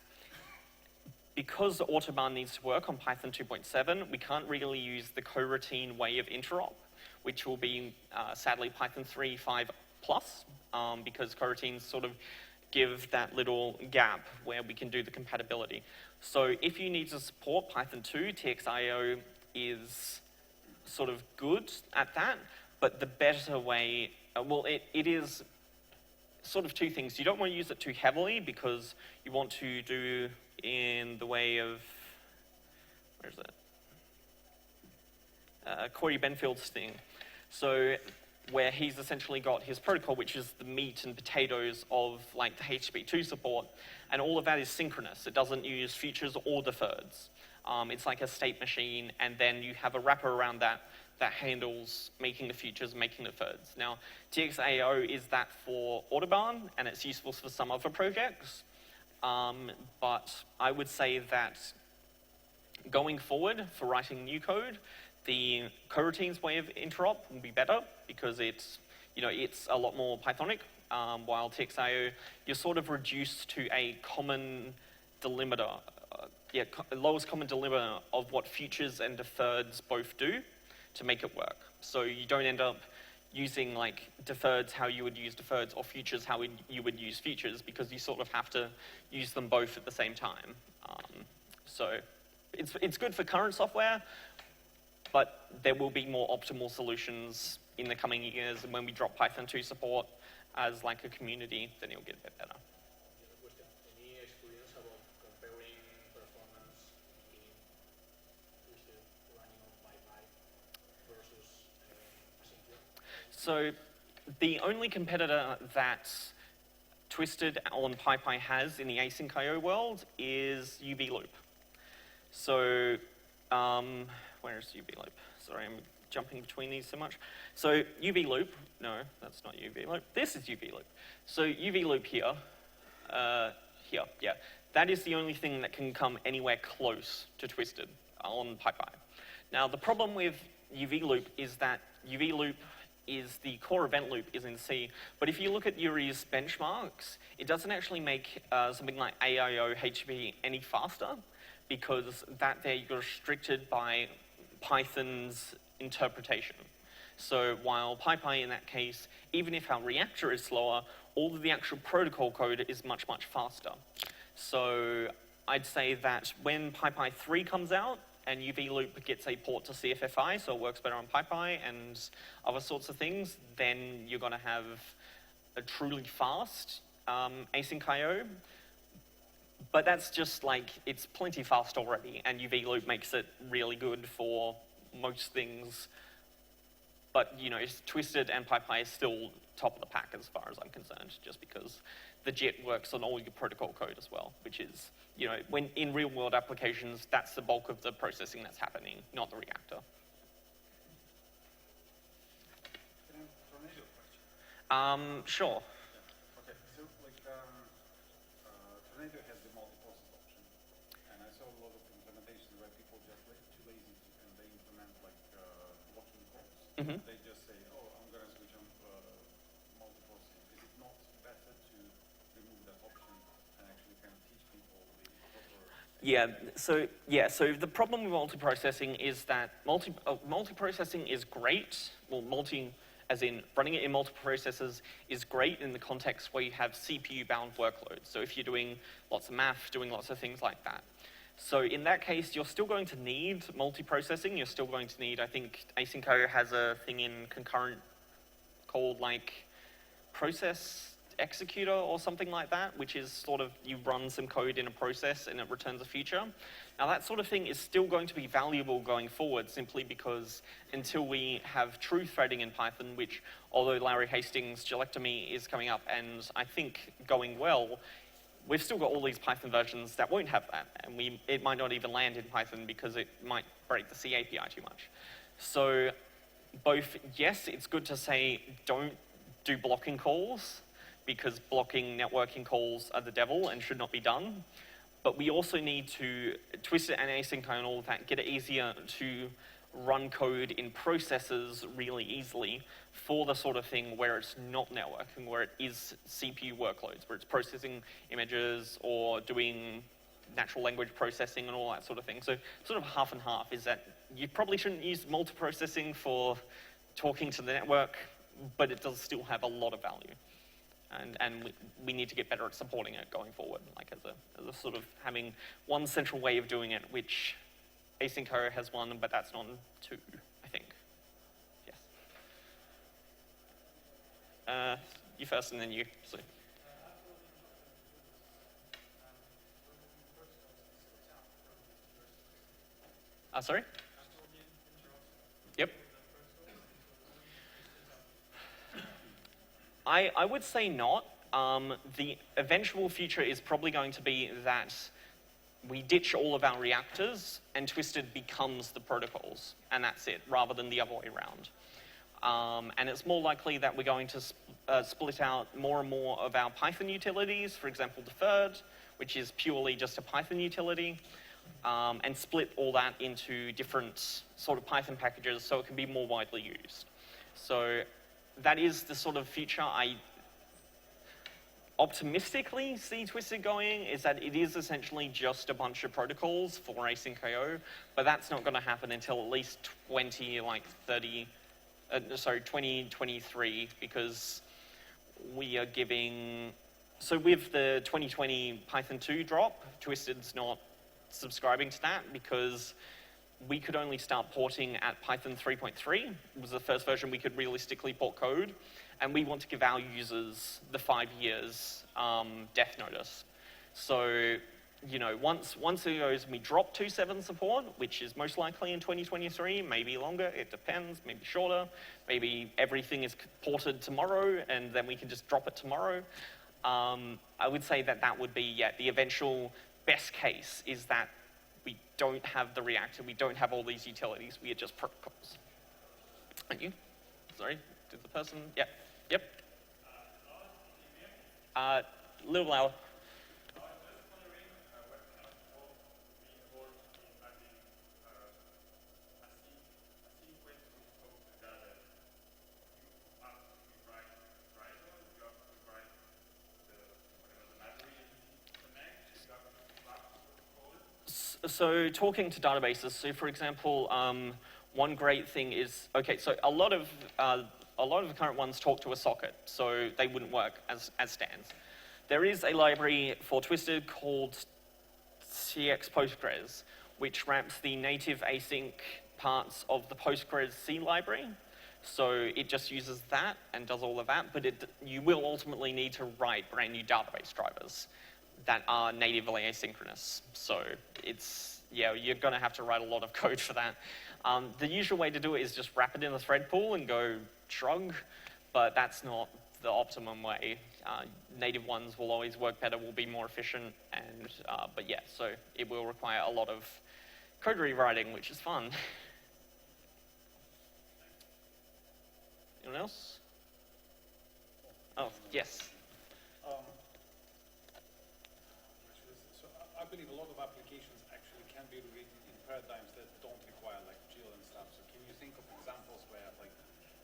because Autobahn needs to work on Python 2.7, we can't really use the coroutine way of interop, which will be, sadly, Python 3.5 plus, because coroutines sort of give that little gap where we can do the compatibility. So if you need to support Python 2, TXIO is sort of good at that, but the better way, it is sort of two things. You don't want to use it too heavily because you want to do in the way of, where is it? Corey Benfield's thing. So where he's essentially got his protocol, which is the meat and potatoes of like the HTTP2 support, and all of that is synchronous. It doesn't use futures or deferreds. It's like a state machine, and then you have a wrapper around that handles making the futures, making the deferreds. Now, TXAO is that for Autobahn, and it's useful for some other projects, but I would say that going forward for writing new code, the coroutines way of interop will be better because it's a lot more Pythonic, while TXIO, you're sort of reduced to a common delimiter, lowest common delimiter of what futures and deferreds both do to make it work. So you don't end up using like deferreds how you would use deferreds or futures how you would use futures because you sort of have to use them both at the same time. So it's good for current software, but there will be more optimal solutions in the coming years, and when we drop Python 2 support as like a community, then it'll get a bit better. The other question, any experience about comparing performance in Twisted running on PyPy versus Asyncio? So the only competitor that Twisted on PyPy has in the async IO world is UV Loop. So where is UV Loop? Sorry, I'm jumping between these so much. So UV Loop, no, that's not UV Loop. This is UV Loop. So UV Loop here, that is the only thing that can come anywhere close to Twisted on PyPy. Now, the problem with UV Loop is that UV Loop is the core event loop is in C, but if you look at Yuri's benchmarks, it doesn't actually make something like AIO HTTP any faster because that there you're restricted by Python's interpretation. So while PyPy in that case, even if our reactor is slower, all of the actual protocol code is much, much faster. So I'd say that when PyPy 3 comes out and UV Loop gets a port to CFFI, so it works better on PyPy and other sorts of things, then you're going to have a truly fast async IO. But that's just like, it's plenty fast already, and UV Loop makes it really good for most things But Twisted and PyPy is still top of the pack as far as I'm concerned, just because the JIT works on all your protocol code as well, which is, when in real world applications, that's the bulk of the processing that's happening, not the reactor. Can I ask Tornado a question? Sure. Okay, so Tornado has the multi-process option, and I saw a lot of implementations where people just too lazy and they implement blocking calls. Mm-hmm. They just say, oh, I'm going to switch on multi-processing. Is it not better to remove that option and actually kind of teach people the proper? So the problem with multiprocessing is that multiprocessing is great. Well, as in running it in multiple processors is great in the context where you have CPU-bound workloads. So if you're doing lots of math, doing lots of things like that. So in that case, you're still going to need multiprocessing. You're still going to need, I think, Async.io has a thing in concurrent called process executor or something like that, which is sort of you run some code in a process and it returns a feature. Now that sort of thing is still going to be valuable going forward, simply because until we have true threading in Python, which although Larry Hastings' Gelectomy is coming up and I think going well, we've still got all these Python versions that won't have that, and it might not even land in Python because it might break the C API too much. So both, yes, it's good to say don't do blocking calls, because blocking networking calls are the devil and should not be done. But we also need to twist it and async and all of that, get it easier to run code in processes really easily for the sort of thing where it's not networking, where it is CPU workloads, where it's processing images or doing natural language processing and all that sort of thing. So sort of half and half is that you probably shouldn't use multiprocessing for talking to the network, but it does still have a lot of value. And we need to get better at supporting it going forward, as a sort of having one central way of doing it, which Async.io has one, but that's not two, I think. Yes. You first and then you. So. Sorry? Yep. I would say not. The eventual future is probably going to be that we ditch all of our reactors and Twisted becomes the protocols, and that's it, rather than the other way around. And it's more likely that we're going to split out more and more of our Python utilities, for example, deferred, which is purely just a Python utility, and split all that into different sort of Python packages so it can be more widely used. So that is the sort of future I optimistically see Twisted going, is that it is essentially just a bunch of protocols for Async.io, but that's not going to happen until at least 2023, because we are giving, so with the 2020 Python 2 drop, Twisted's not subscribing to that because we could only start porting at Python 3.3. It was the first version we could realistically port code, and we want to give our users the 5 years death notice. So, once it goes, we drop 2.7 support, which is most likely in 2023, maybe longer, it depends, maybe shorter, maybe everything is ported tomorrow, and then we can just drop it tomorrow. I would say that would be, the eventual best case is that we don't have the reactor, we don't have all these utilities, we are just protocols. Thank you. Sorry, did the person? Yeah. Yep. A little louder. So talking to databases, so for example, one great thing is, okay, so a lot of the current ones talk to a socket, so they wouldn't work as stands. There is a library for Twisted called CX Postgres, which wraps the native async parts of the Postgres C library. So it just uses that and does all of that, but you will ultimately need to write brand new database drivers that are natively asynchronous. So you're gonna have to write a lot of code for that. The usual way to do it is just wrap it in the thread pool and go shrug, but that's not the optimum way. Native ones will always work better, will be more efficient, and but yeah, so it will require a lot of code rewriting, which is fun. Anyone else? Oh, yes. So I believe a lot of applications actually can be rewritten in paradigms that don't require like GIL and stuff. So can you think of examples where like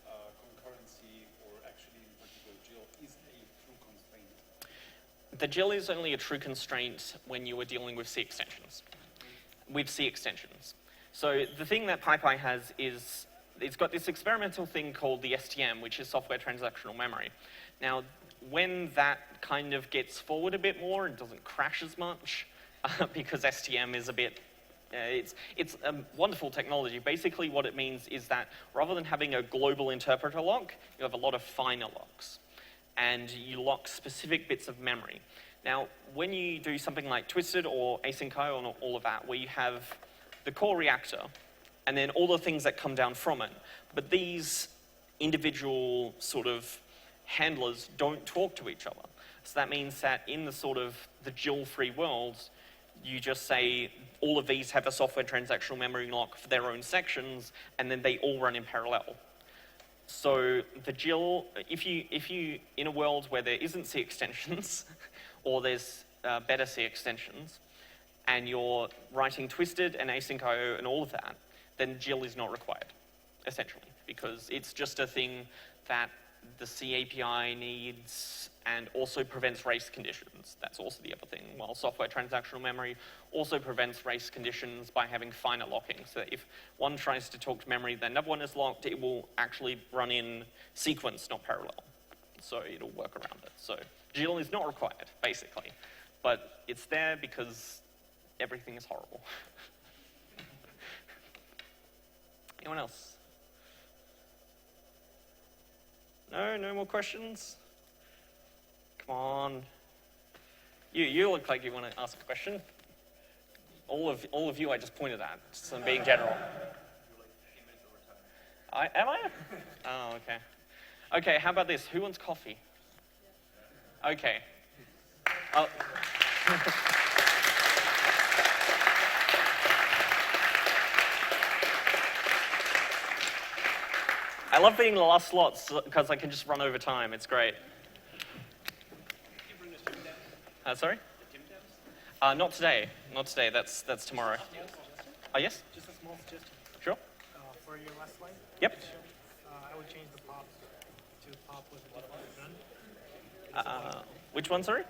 concurrency or actually in particular GIL is a true constraint? The GIL is only a true constraint when you are dealing with C extensions. With C extensions. So the thing that PyPy has is it's got this experimental thing called the STM, which is software transactional memory. Now, when that kind of gets forward a bit more, it doesn't crash as much because STM is a bit, it's a wonderful technology. Basically what it means is that rather than having a global interpreter lock, you have a lot of finer locks. And you lock specific bits of memory. Now, when you do something like Twisted or async.io and all of that, where you have the core reactor, and then all the things that come down from it, but these individual sort of handlers don't talk to each other. So that means that in the sort of the GIL-free world, you just say all of these have a software transactional memory lock for their own sections, and then they all run in parallel. So the GIL, if you in a world where there isn't C extensions, or there's better C extensions, and you're writing Twisted and async.io and all of that, then GIL is not required, essentially, because it's just a thing that the C API needs and also prevents race conditions. That's also the other thing, while software transactional memory also prevents race conditions by having finer locking. So if one tries to talk to memory, then another one is locked, it will actually run in sequence, not parallel. So it'll work around it. So GIL is not required, basically. But it's there because everything is horrible. Anyone else? No more questions? Come on. You look like you want to ask a question. All of you I just pointed at, just I'm being general. Am I? Oh, okay. Okay, how about this? Who wants coffee? Okay. Oh. I love being the last slot because I can just run over time. It's great. Sorry? Not today. Not today. That's tomorrow. Oh, yes? Just a small suggestion. Sure. For your last slide. Yep. I would change the pop to pop with a different gun. Which one, sorry?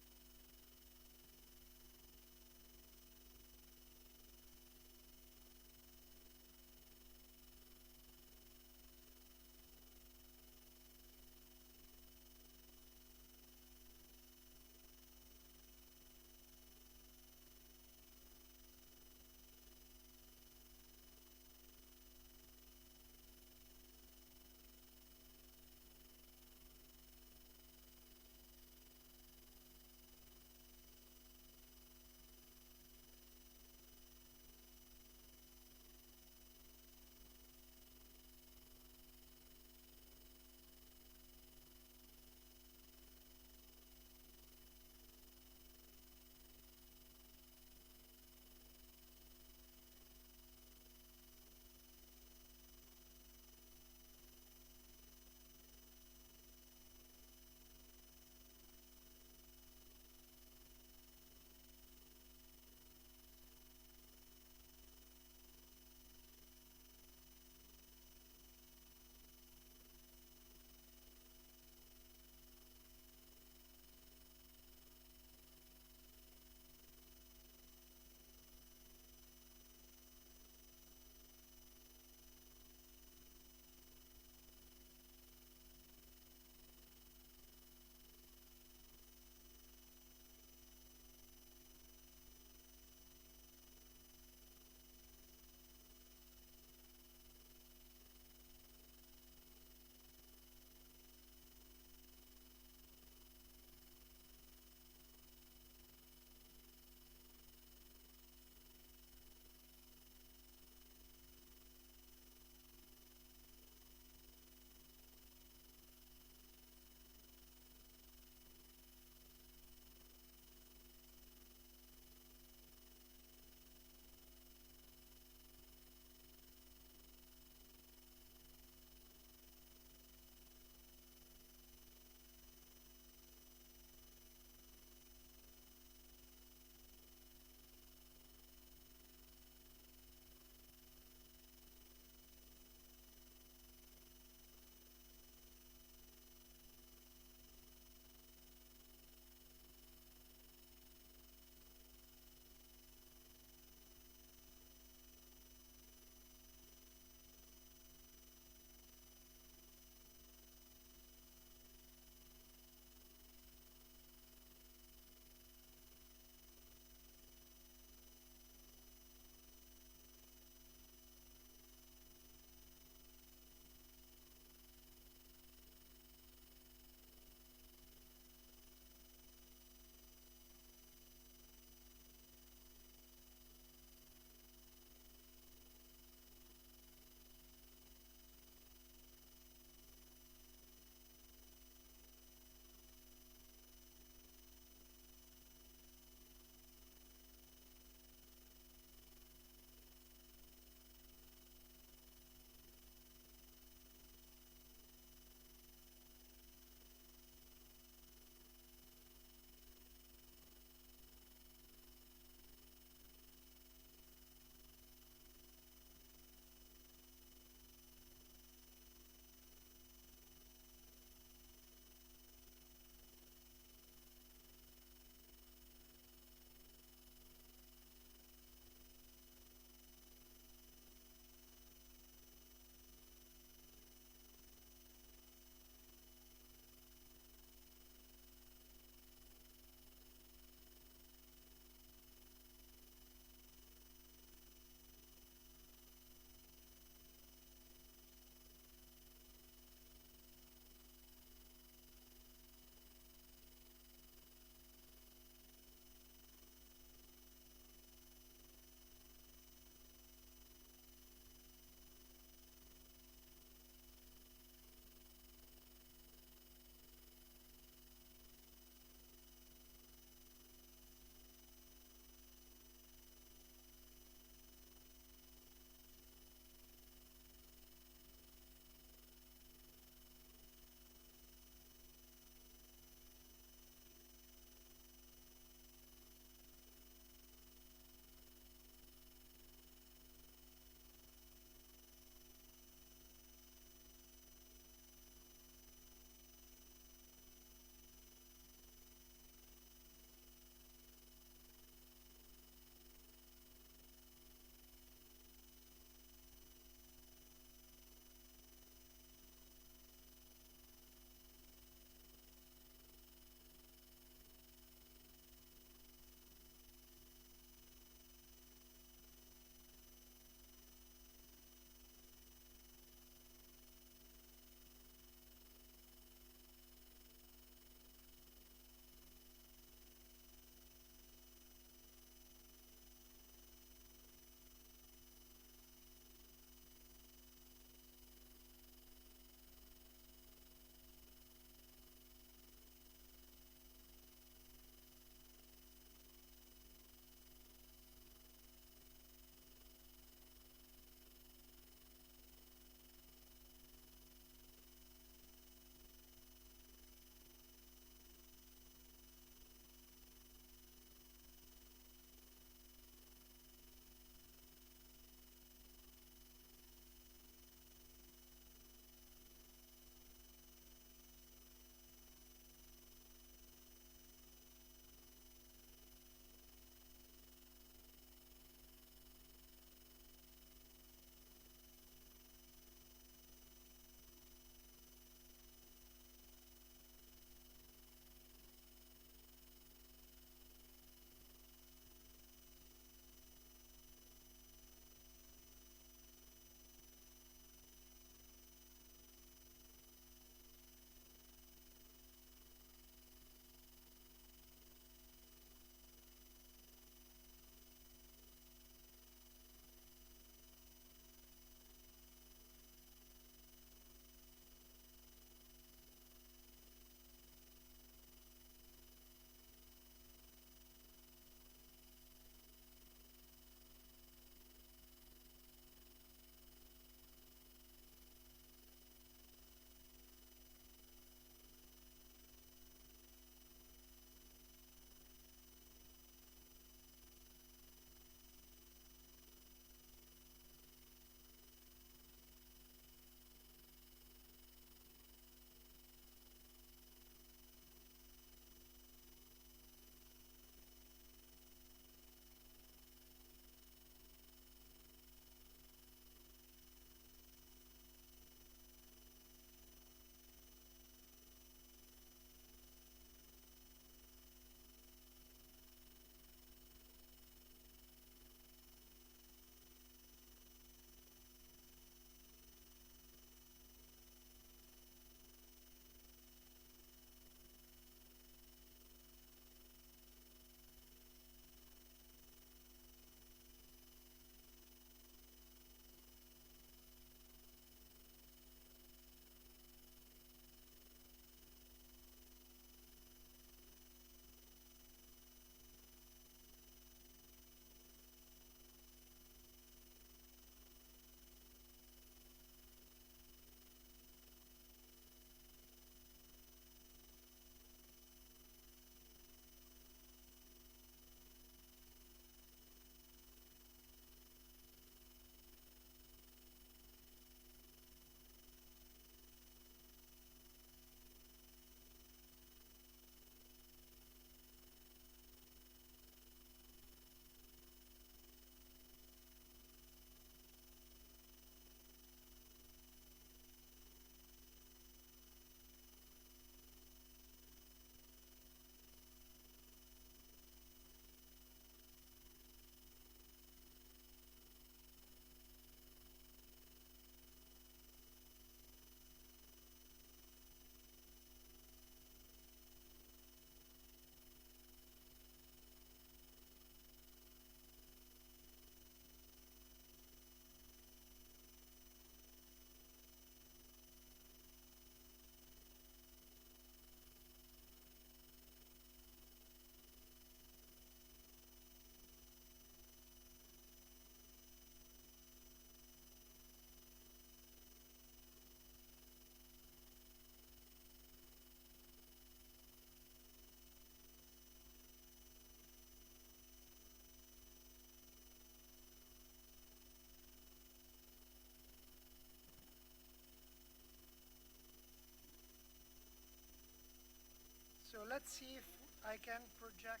let's see if I can project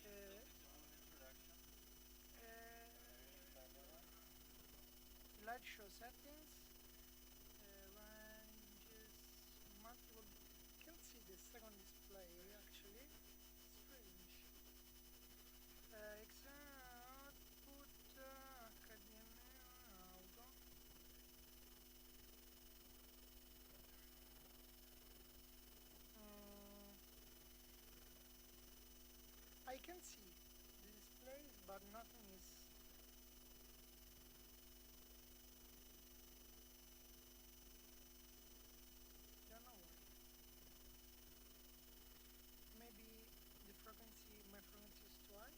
uh, slideshow settings, ranges, multiple. Can't see the second display actually. Strange. Exam output HDMI audio. I can see the displays, but nothing is. Don't know why. Maybe the frequency, my frequency is too high.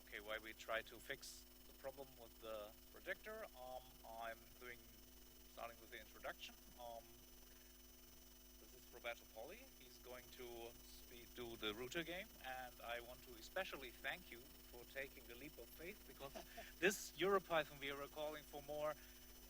Okay, while we try to fix the problem with the projector, I'm starting with the introduction. This is Roberto Poli. He's going to do the router game, and I want to especially thank you for taking the leap of faith, because this Europython we were calling for more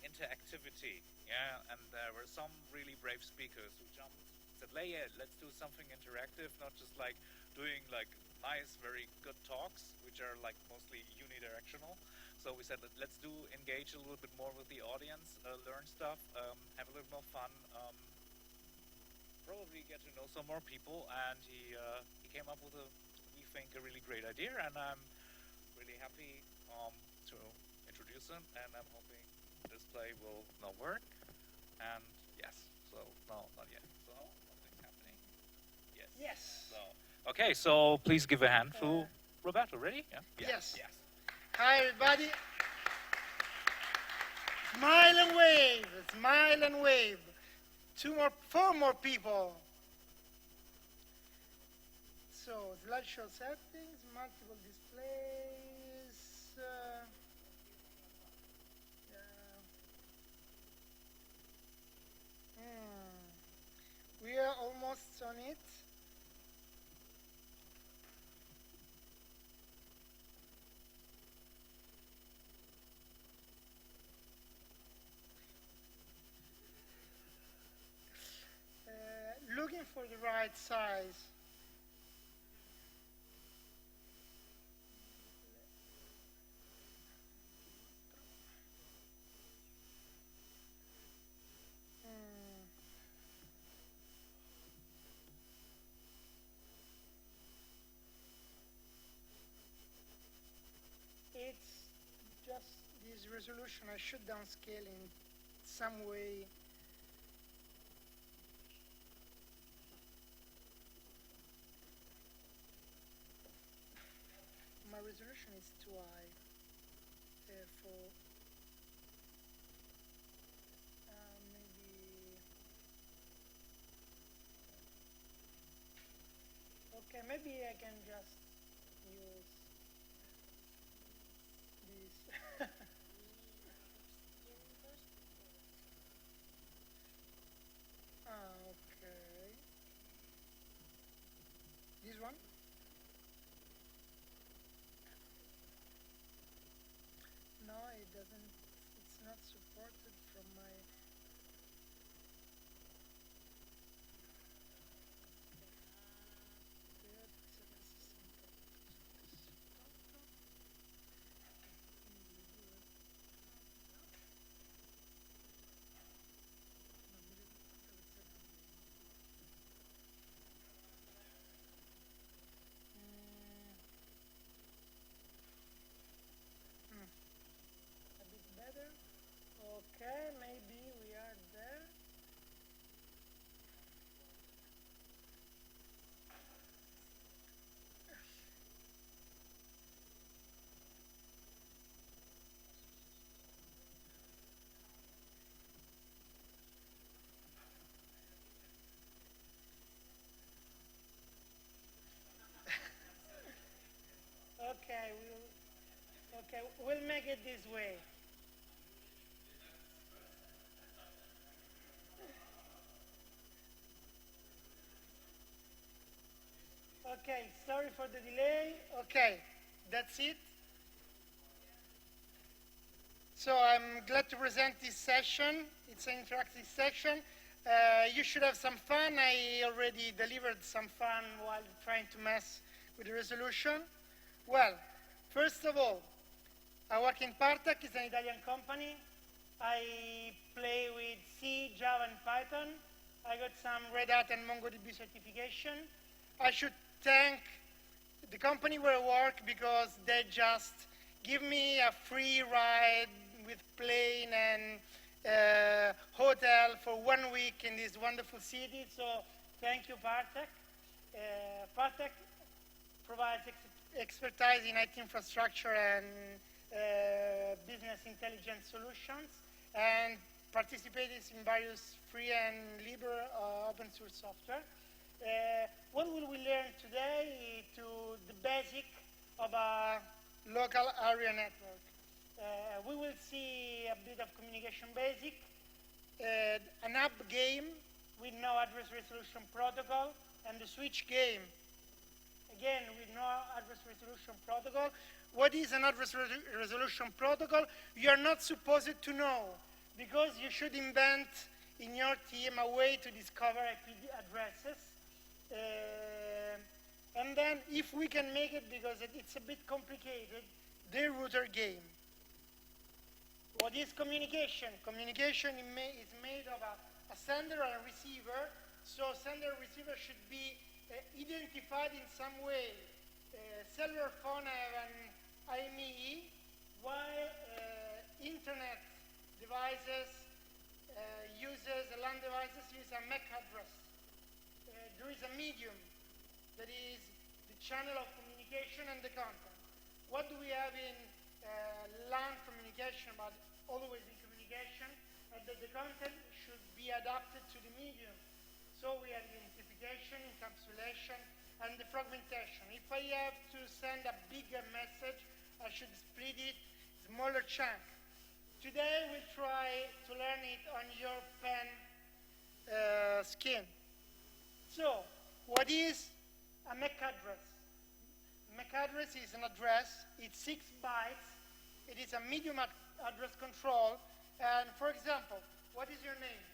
interactivity, yeah, and there were some really brave speakers who jumped, said, yeah, let's do something interactive, not just like doing like nice, very good talks, which are like mostly unidirectional. So we said, let's engage a little bit more with the audience, learn stuff, have a little more fun, probably get to know some more people, and he came up with we think, a really great idea, and I'm really happy to introduce him, and I'm hoping this play will now work, and yes, so, no, not yet, so, nothing's happening, yes. Yes. So, okay, so please give a hand to Roberto, ready? Yeah? Yes. Yes. Hi, everybody. Smile and wave, smile and wave. Four more people. So, slideshow settings, multiple displays. We are almost on it. Looking for the right size. It's just this resolution. I should downscale in some way. My resolution is too high for maybe. Okay, maybe I can just use this. Okay. This one? No, it doesn't. It's not supported from my. A bit better. Okay, maybe we are there. Okay, we'll make it this way. Okay, sorry for the delay. Okay, that's it. So I'm glad to present this session. It's an interactive session. You should have some fun. I already delivered some fun while trying to mess with the resolution. Well, first of all, I work in Partech. It's an Italian company. I play with C, Java, and Python. I got some Red Hat and MongoDB certification. I should thank the company where I work because they just give me a free ride with plane and hotel for 1 week in this wonderful city. So thank you, Partech. Partech provides expertise in IT infrastructure and business intelligence solutions, and participates in various free and libre open source software. What will we learn today? The basic of a local area network. We will see a bit of communication basic, an app game with no address resolution protocol, and the switch game, again with no address resolution protocol. What is an address resolution protocol? You are not supposed to know, because you should invent in your team a way to discover IP addresses. And then if we can make it, because it's a bit complicated, the router game. What is communication? Communication is made of a sender and a receiver. So sender and receiver should be identified in some way. Cellular phone have an IMEI, while internet devices LAN devices use a MAC address. There is a medium that is the channel of communication and the content. What do we have in LAN communication, but always in communication? That the content should be adapted to the medium. So we have identification, encapsulation, and the fragmentation. If I have to send a bigger message, I should split it smaller chunk. Today we'll try to learn it on your pen skin. So, what is a MAC address? MAC address is an address. It's 6 bytes. It is a medium address control. And for example, what is your name?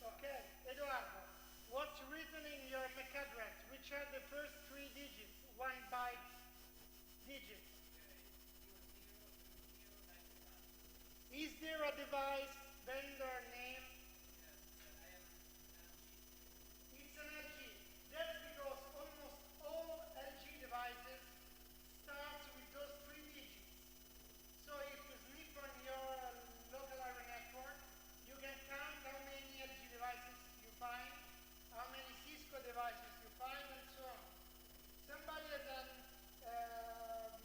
Okay, Eduardo. What's written in your MAC address? Which are the first 3 digits, 1 byte digit? Is there a device vendor name? It's an LG. That's because almost all LG devices start with those 3 digits. So if you sniff on your local area network, you can count how many LG devices you find, how many Cisco devices you find, and so on. Somebody has a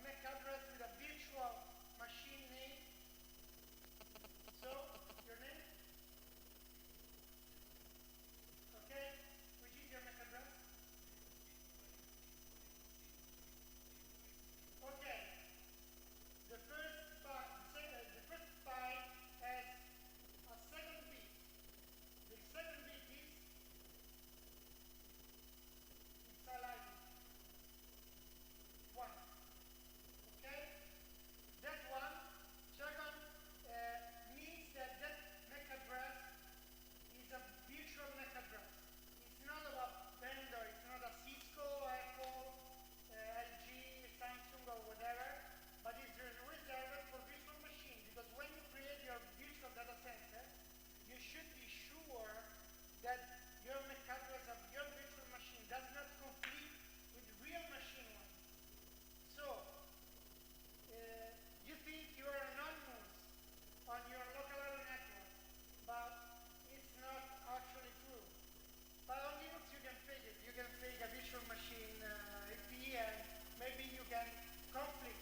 MAC address with a virtual machine name. So, your name? Okay, which is your MAC address? Okay, the first byte has a second bit. The second bit is, it's highlighted, 1. Okay, that one, second, means that that MAC address is a virtual MAC address. It's not a vendor, it's not a Cisco, Apple, LG, Samsung, or whatever, but it's reserved for virtual machine, because when you create your virtual data center, you should be sure that your MAC address of your virtual machine does not conflict with real machine one. So, you think you are anonymous on your local area network, but it's not actually true. But on Linux you can fake it. You can fake a virtual machine IP, and maybe you can conflict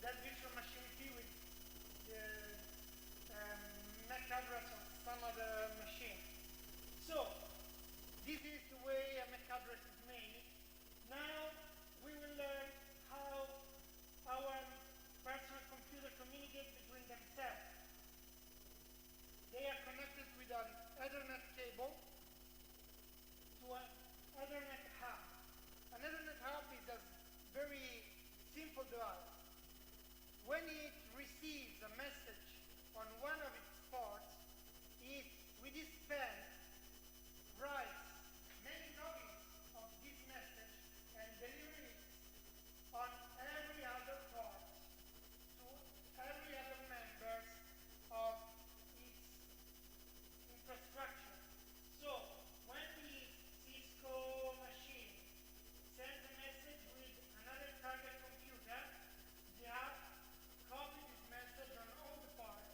that virtual machine IP with the MAC address of some other machine. So, this is the way a MAC address is made. Now, we will learn how our personal computer communicate between themselves. They are connected with an Ethernet cable to an Ethernet hub. when it receives a message on one of its ports, it, with this pen, writes many copies of this message and delivers it on every other port to every other members of its infrastructure. So when the Cisco machine sends a message with another target computer, the app copies this message on all the parts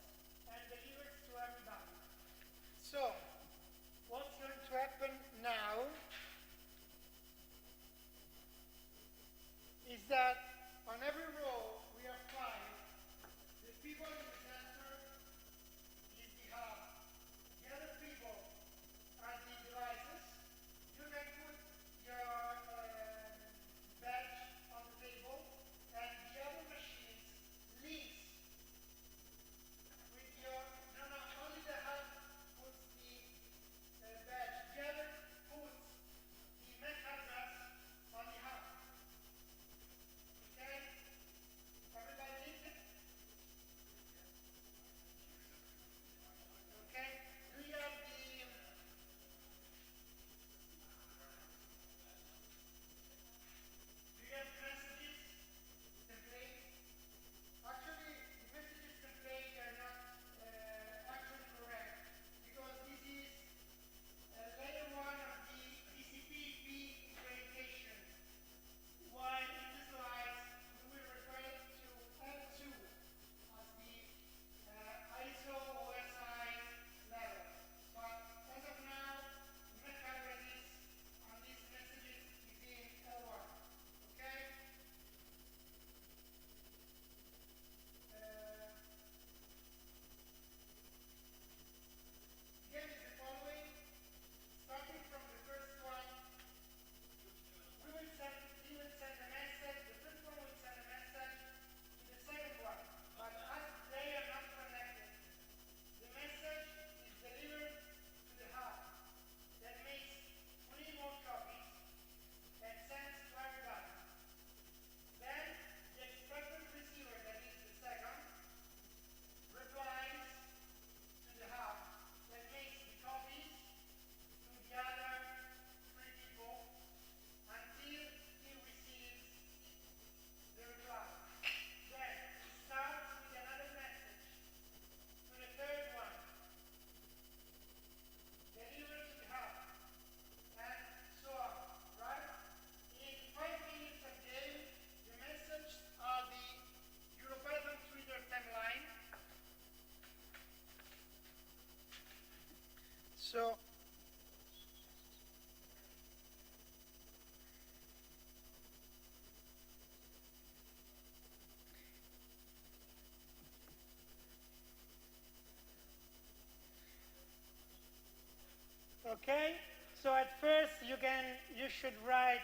and delivers to everybody. So what's going to happen now is that on every row we have 5, the people in the center is the hub. The other people are the devices. You can put your badge on the table, and the other machines links with your, no, only the hub puts the badge. The other puts the MAC address on the hub. Okay? Everybody linked it? Okay? Do you have the messages template? Actually, the messages template are not actually correct because this is layer 1 of the TCP/IP implementation. While in the slides we will refer to L2 as the ISO OSI level. But as of now, MAC addresses on these messages is in L1. Okay? Again, is the following. Starting from the first one, he will send a message, the first one will send a message to the second one. But as they are not connected, the message is delivered to the hub that makes 3 more copies and sends to everybody. Then the expected receiver, that is the second, replies to the hub that makes the copies to the other 3 people until he receives the reply. Then he starts with another message to the third one, delivered to the hub, and so on, right? In 5 minutes a day, the messages are the Europython Twitter timeline. So okay, so at first you should write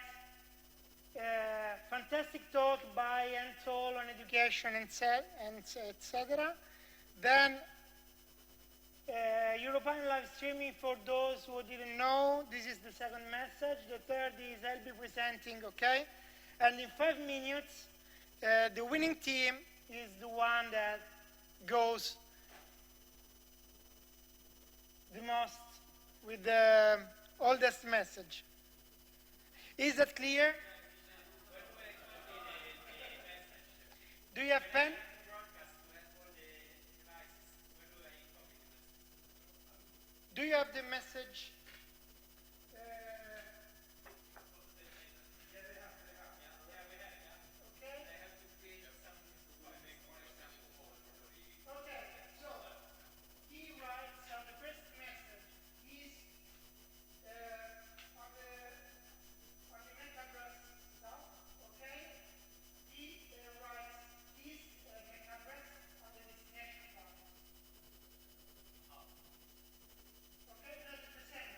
a fantastic talk by Anatol on education and etc. Then European live streaming for those who didn't know. This is the second message. The third is I'll be presenting, okay? And in 5 minutes, the winning team is the one that goes the most with the oldest message. Is that clear? Do you have pen? Do you have the message? Okay, so he writes on the first message, he's on the MAC address stuff, okay? He writes his MAC address on the destination part. Okay, 90%.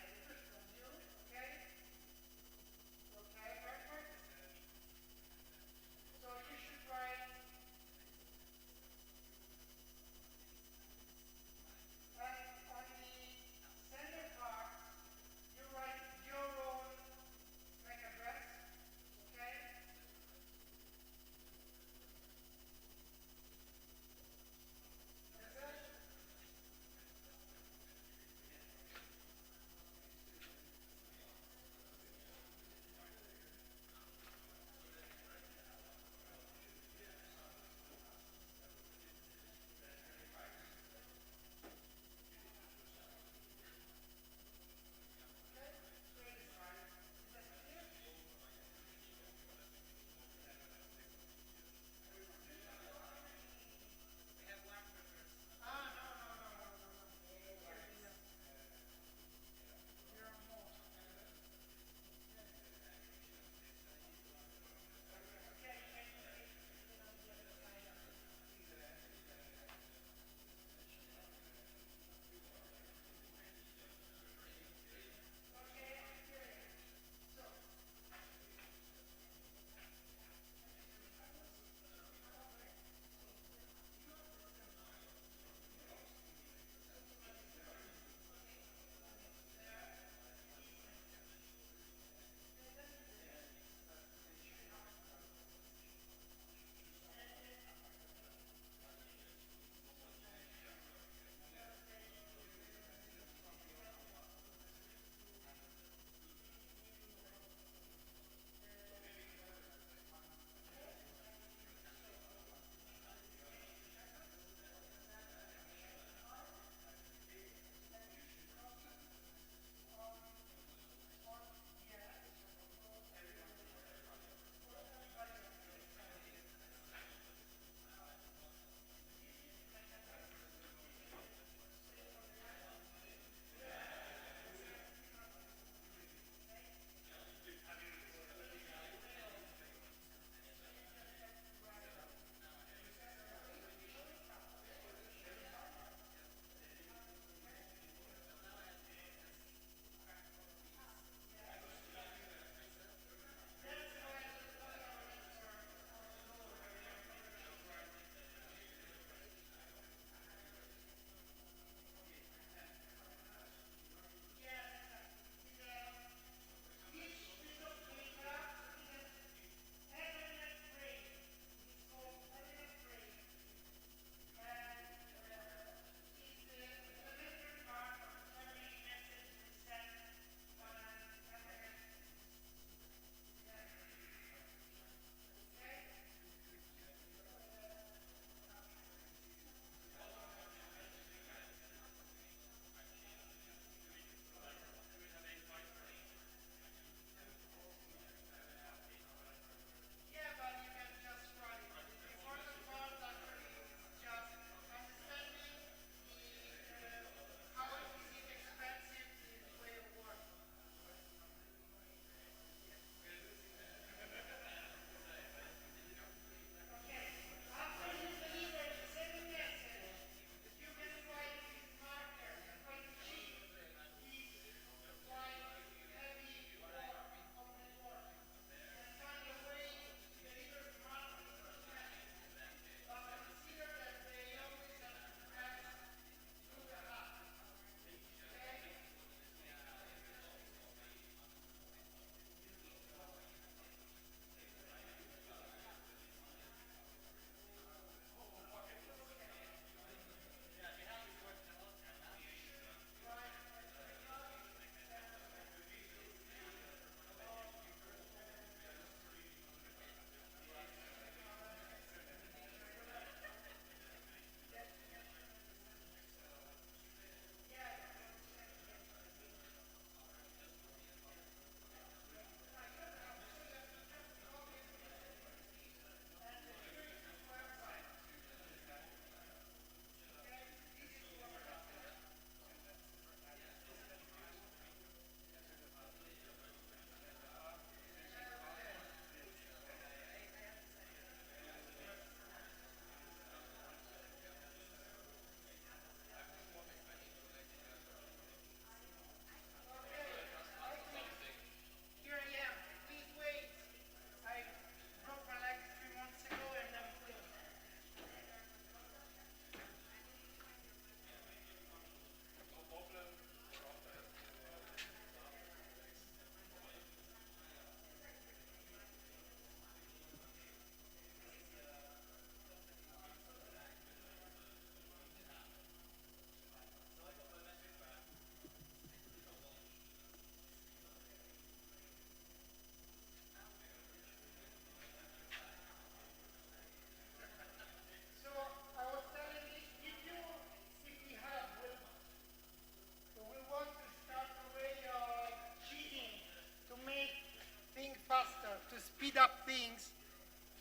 speed up things,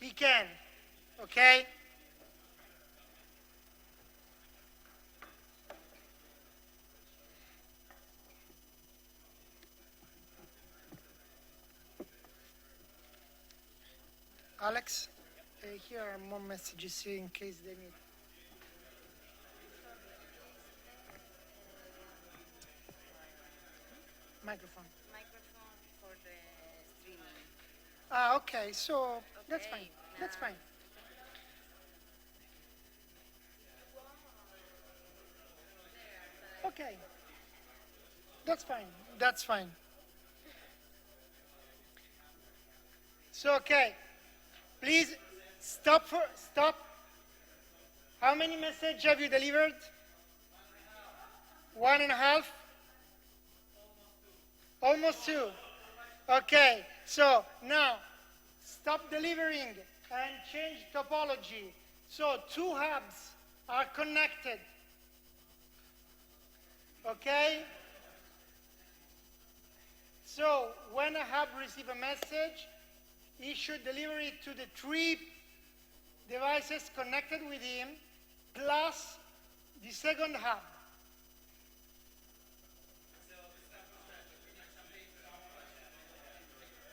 he can. Okay? Alex, here are more messages here in case they need. Microphone. Microphone for the streaming. Ah, okay, so that's Okay, fine. That's fine. Okay. That's fine. That's fine. So, okay. Please stop. How many messages have you delivered? 1.5? Almost 2. Okay. So now stop delivering and change topology. So 2 hubs are connected. Okay? So when a hub receives a message, he should deliver it to the 3 devices connected with him, plus the second hub.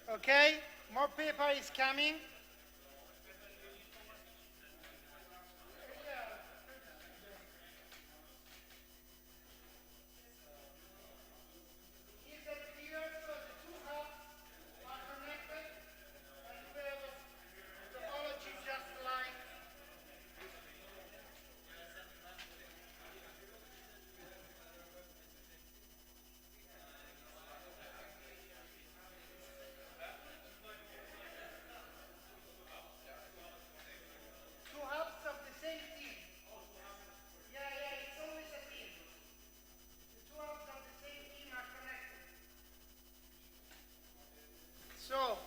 Okay? More paper is coming. Is that clear? So the 2 hubs are connected, and we have a topology just like two hubs of the same team. Yeah, it's always a team. The 2 hubs of the same team are connected. So,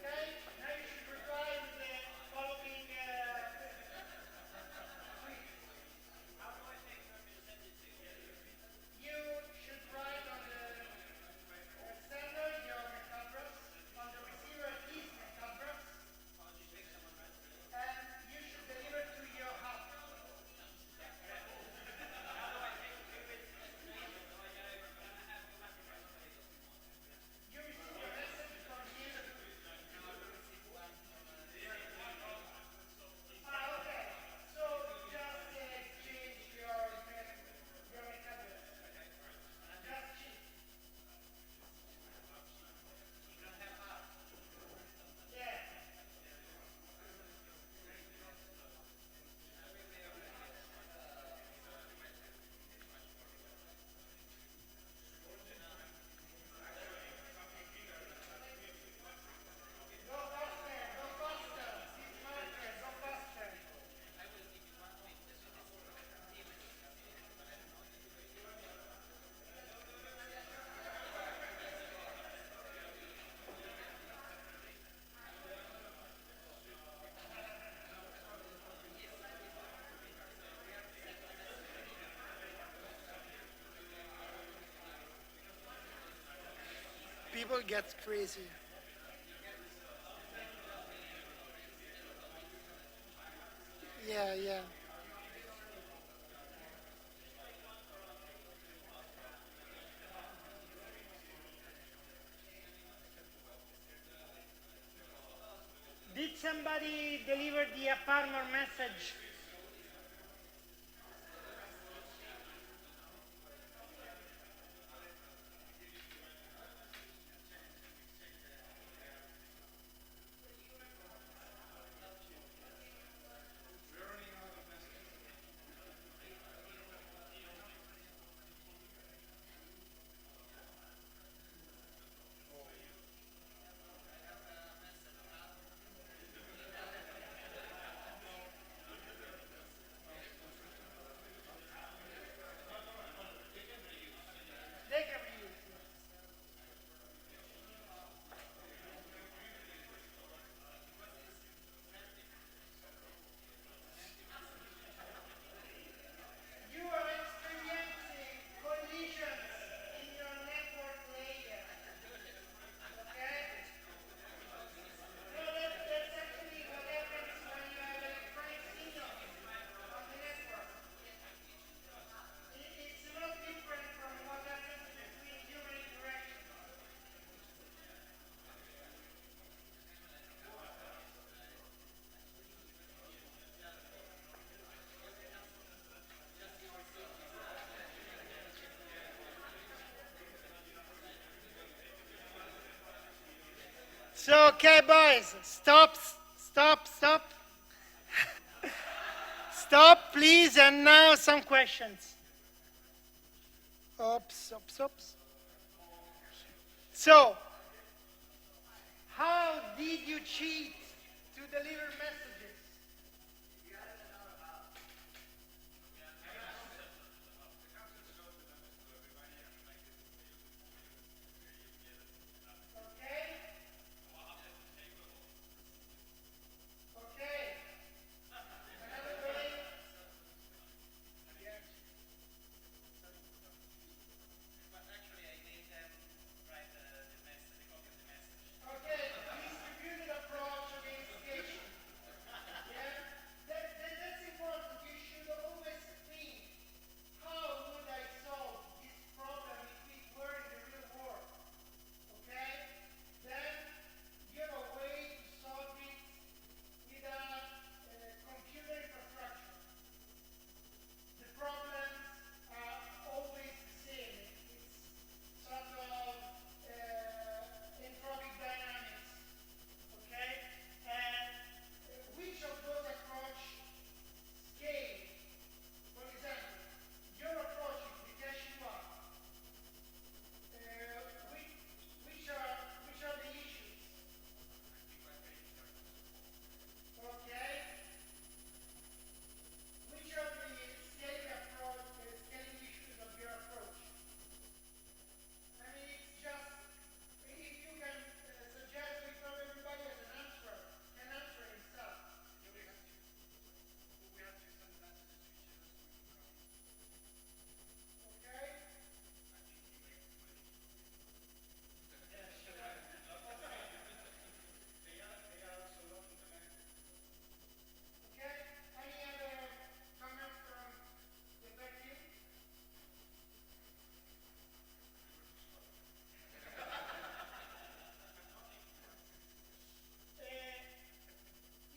okay, now you should reply with the following tweet. You should write on the sender your MAC address, on the receiver his MAC address, and you should deliver to your hub. You receive a message from him. Okay. So just change your MAC address. Just change. Yeah. Go faster, go faster. Sit marker, go faster. People get crazy. Yeah. Did somebody deliver the Apartment message? So, okay, boys, stop, stop, stop. Stop, please, and now some questions. Oops, oops, oops. So, how did you cheat to deliver messages? Okay? Okay. Another way? But actually, I made them write the message, the copy of the message. Okay, distributed approach of gamification. Yeah? That's important. You should always think, how would I solve this problem if it were in the real world? Okay? Then you have a way to solve it with a computer infrastructure. The problems are always the same. It's sort of entropic dynamics. Okay? And which of those approach scale? For example, your approach is the caching one. Which are the issues? Okay. Which are the scaling issues of your approach? I mean, it's just if you can suggest if not everybody has an answer, can answer himself. Okay. Okay. Any other comments from the back here?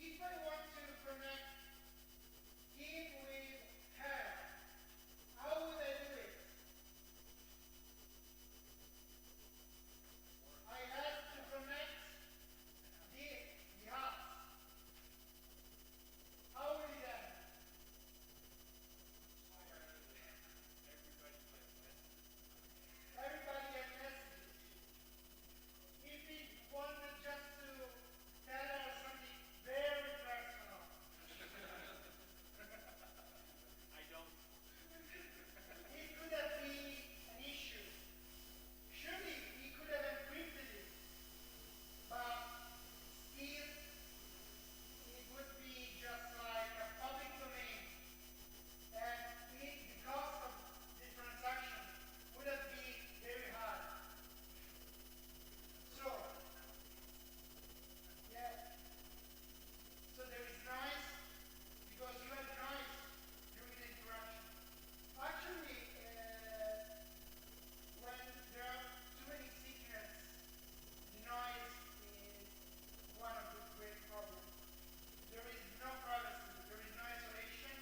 If I want to connect him with her, how would I do it? I have to connect the hubs. How will it happen? Everybody gets messages. If he wanted just to tell her something very personal, it could have been an issue. Surely he could have encrypted it, but still it would be just like a public domain. And the cost of the transaction would have been very high. So, yeah. So there is noise because you have noise during the interaction. Actually, when there are too many secrets, the noise is one of the great problems. There is no privacy, there is no isolation,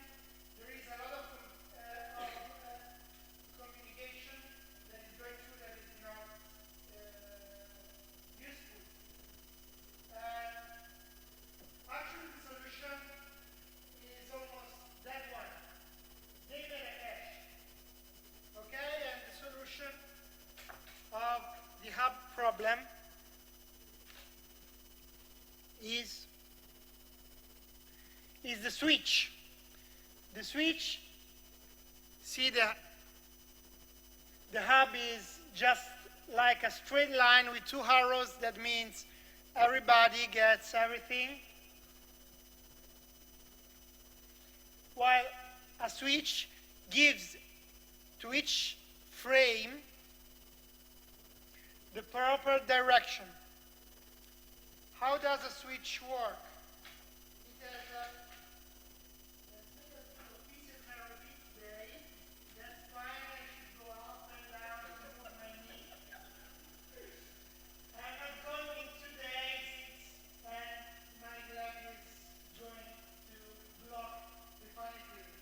there is a lot of communication that is going through that is not useful. Actually, the solution is almost that one. They made a cache. Okay, and the solution of the hub problem is the switch. The switch, see the hub is just like a straight line with two arrows. That means everybody gets everything. While a switch gives to each frame the proper direction. How does a switch work? It has a physiotherapy day. That's fine. I should go up and down and move my knee. And I'm going in 2 days, and my leg is going to block the funny thing.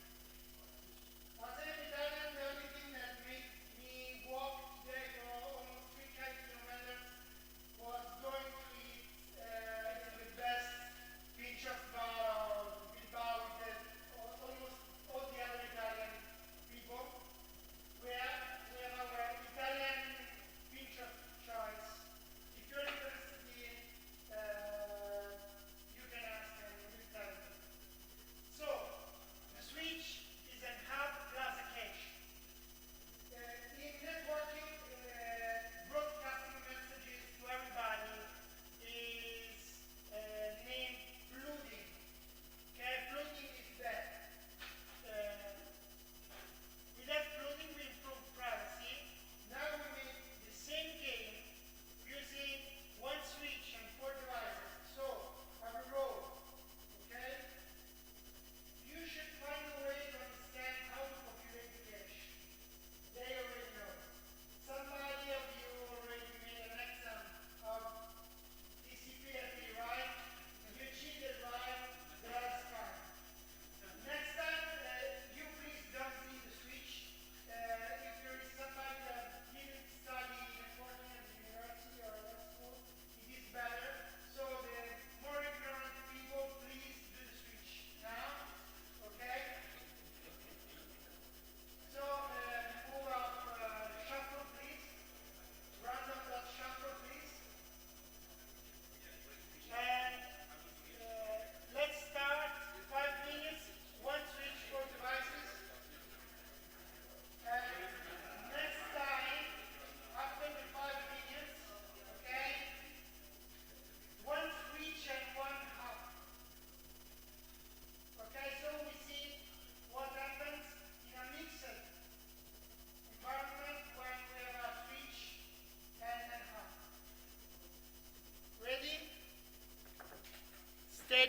As an Italian, the only thing that made me walk today for almost 3 kilometers was going to eat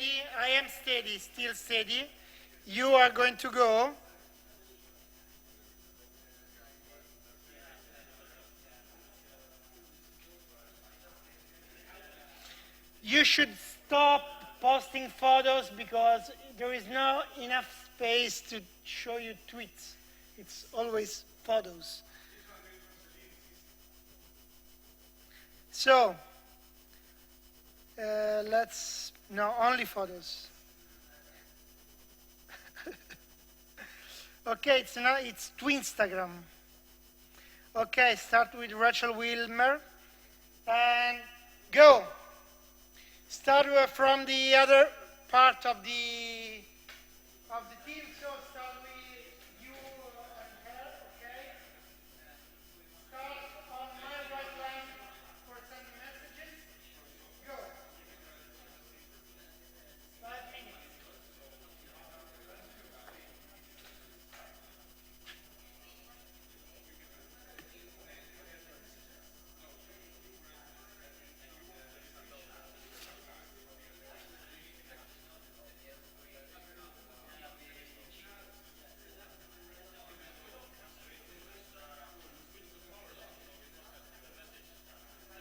steady. I am steady, still steady. You are going to go. You should stop posting photos because there is not enough space to show you tweets. It's always photos. So, no, only photos. Okay, it's to Instagram. Okay, start with Rachel Wilmer and go. Start from the other part of the team. So start with you and her, okay? Start on my right line for sending messages. Go. 5 minutes.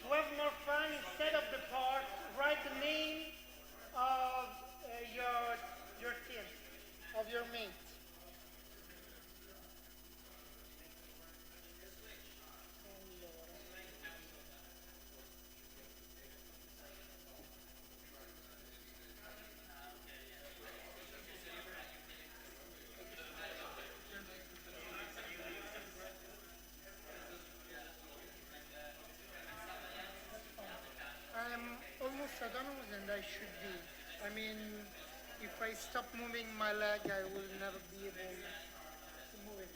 To have more fun, instead of the part, write the name of your team, of your mate. I'm almost autonomous and I should be. I mean, if I stop moving my leg, I will never be able to move it.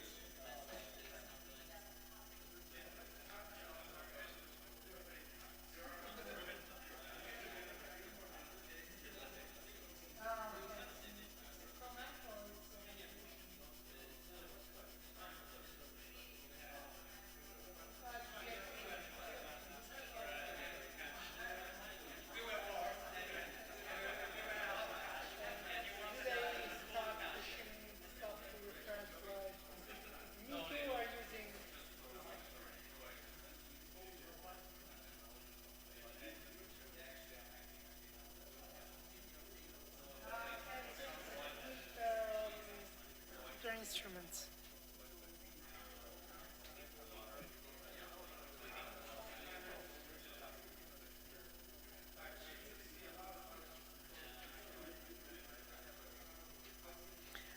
Instruments.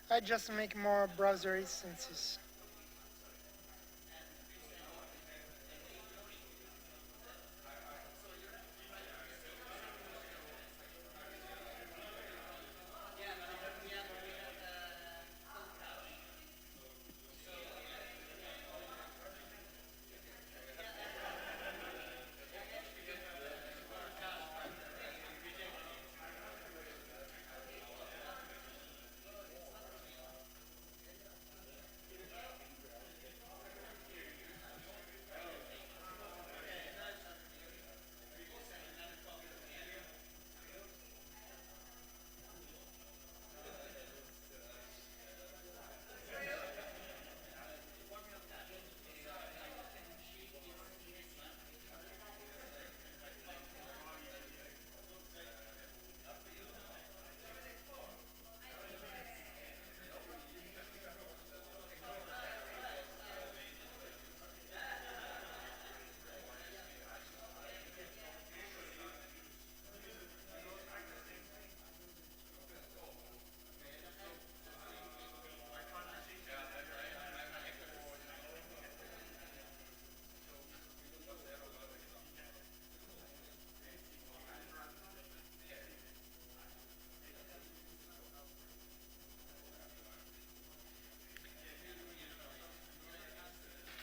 I just make more browser instances.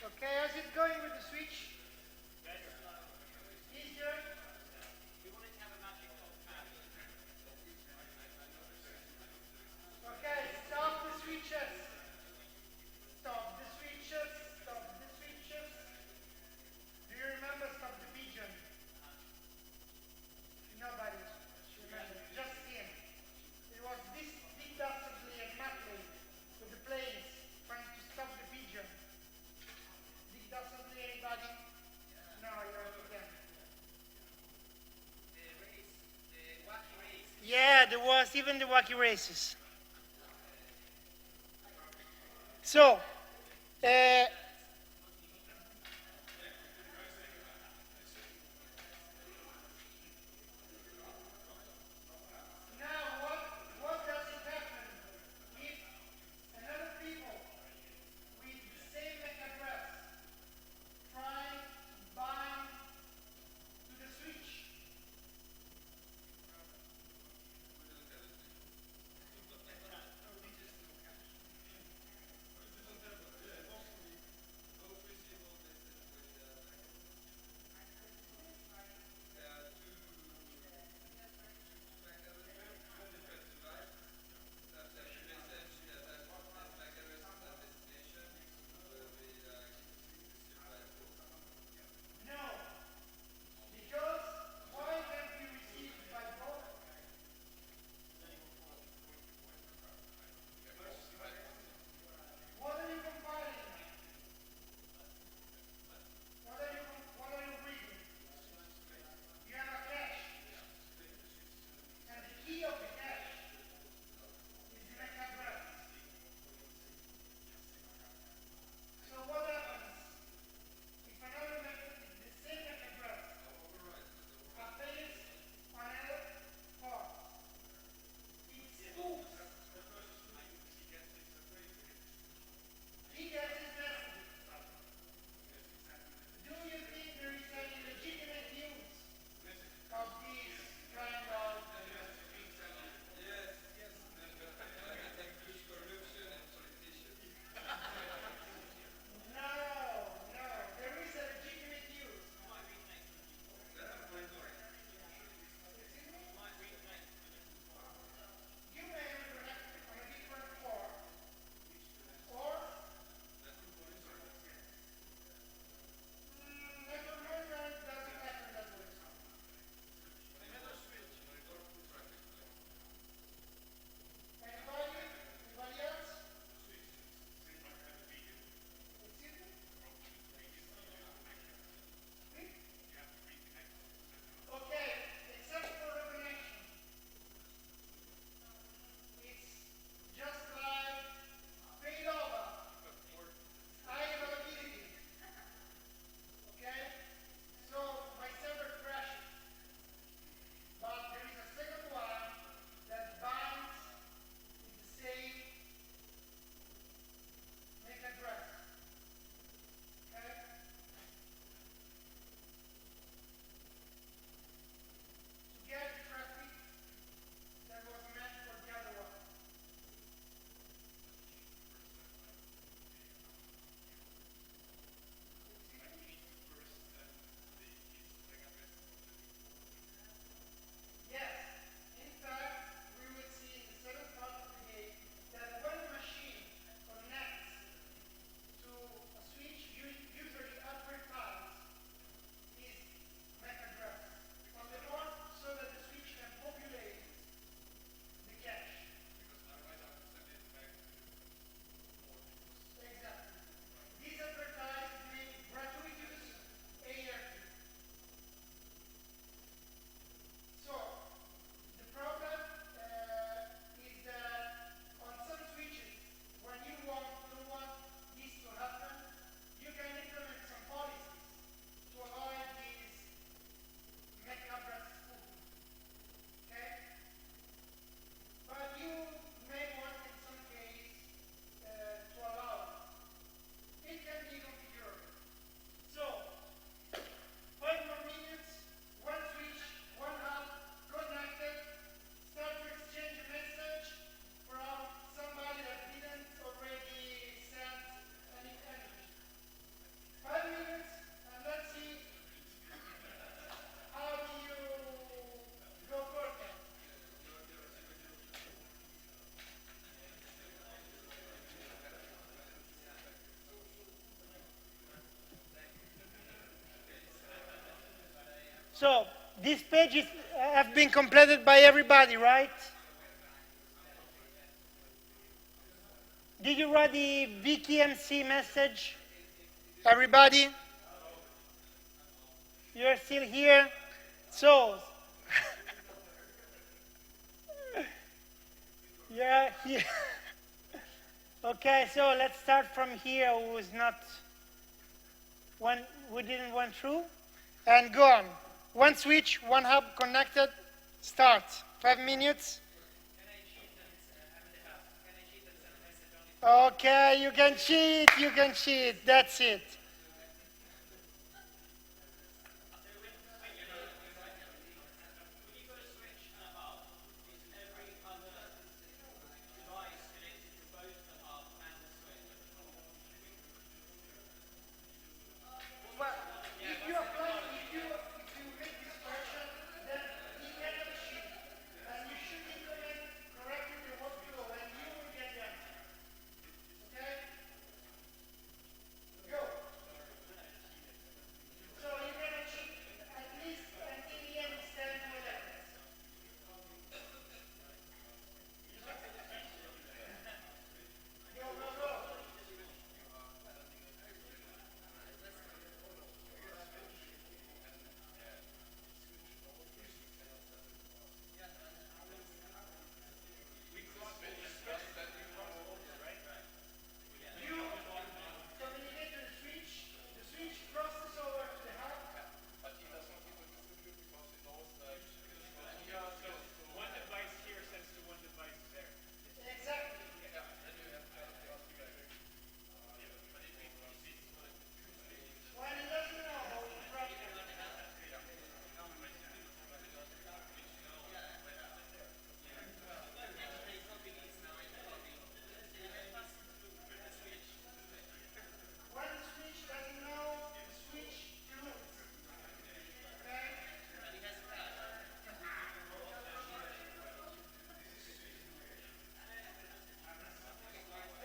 Okay, how's it going with the switch? Easier? Okay, stop the switches. Stop the switches. Stop the switches. Do you remember stop the pigeon? Nobody. Remember, just him. Yeah, there was even the wacky races. So, now what does it happen if another people with the same MAC address try to bind to the switch? No, because why can't be received by both? What are you compiling? What are you reading? You have a cache, and the key of the cache is the MAC address. So what happens if another method is the same MAC address appears on another part? It spoofs. He gets his message. Do you think there is any legitimate use of this kind of? No, no, there is a legitimate use. You may have connected on a different port, or network monitoring doesn't happen that way. Anybody? Anybody else? Excuse me? Okay, except for the connection. It's just like failover, high availability. Okay? So my server crashes. But there is a second one that binds with the same MAC address. Okay? To get the traffic that was meant for the other one. Yes. In fact, we will see in the second part of the game that when a machine connects to a switch, usually advertise is MAC address on the port so that the switch can populate the cache. Exactly. These advertise with gratuitous ART. So, the problem is that on some switches, when you don't want this to happen, you can implement some policies to avoid this MAC address spoofing. Okay? But you may want in some case to allow it. It can be configurable. So, 5 more minutes, one switch, one hub, connected, start to exchange a message from somebody that didn't already send anything. 5 minutes, and let's see how do you go further. So, these pages have been completed by everybody, right? Did you write the VKMC message? Everybody? You're still here? So, Yeah, yeah. Okay, so let's start from here. Who is not one? We didn't went through, and go on. One switch, one hub connected. Start. 5 minutes. Okay, you can cheat. You can cheat. That's it. Well, if you apply, if you make this question, then you cannot cheat, and you should implement correctly the workflow, and you will get the answer. Okay? Go. So you cannot cheat at least until the end is 7 to 11. Go, go, go. You communicate to the switch crosses over to the hub. One device here sends to one device there. Exactly. When he doesn't know, he probably when the switch doesn't know, the switch tunes. Okay?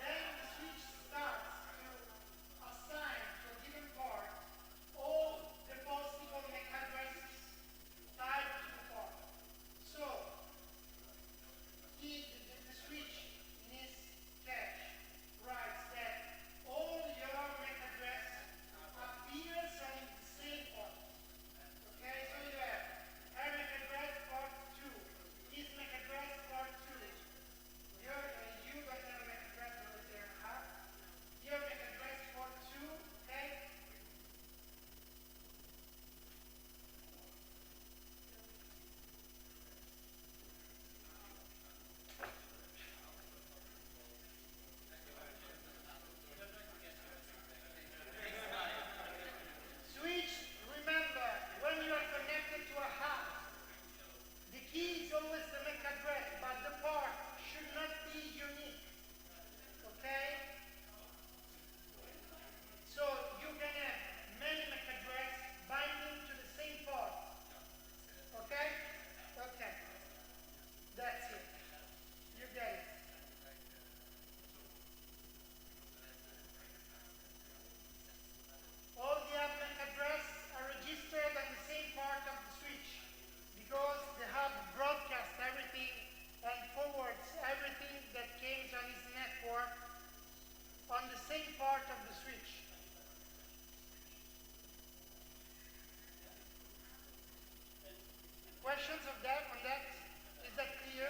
Then the switch starts to assign to a given part all the possible MAC addresses tied to the part. So the switch in his cache writes that all your MAC address appears on the same part. Okay, so you have her MAC address part 2, his MAC address part 2. You don't have a MAC address over there, huh? Your MAC address part 2, okay? Switch, remember, when you are connected to a hub, the key is always the MAC address, but the part should not be unique. Okay? So you can have many MAC address binding to the same part. Okay? Okay. That's it. You get it. All the hub MAC address are registered on the same part of the switch because the hub broadcasts everything and forwards everything that came on his network on the same part of the switch. Questions of that on that? Is that clear?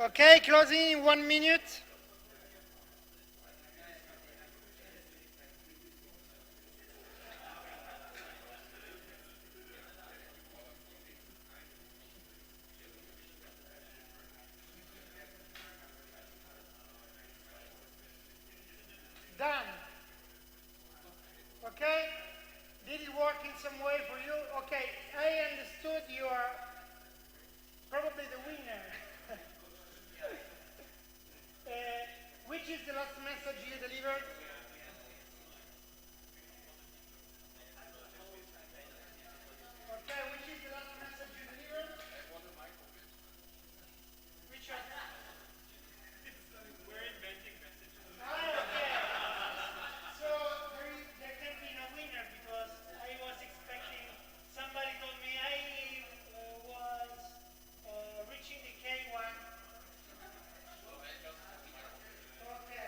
Okay, closing in 1 minute. Done. Okay? Did it work in some way for you? Okay, I understood you are probably the winner. Which is the last message you delivered? Okay, which is the last message you delivered? Which one? We're inventing messages. Okay. So there can be no winner because I was expecting, somebody told me I was reaching the K1. Okay,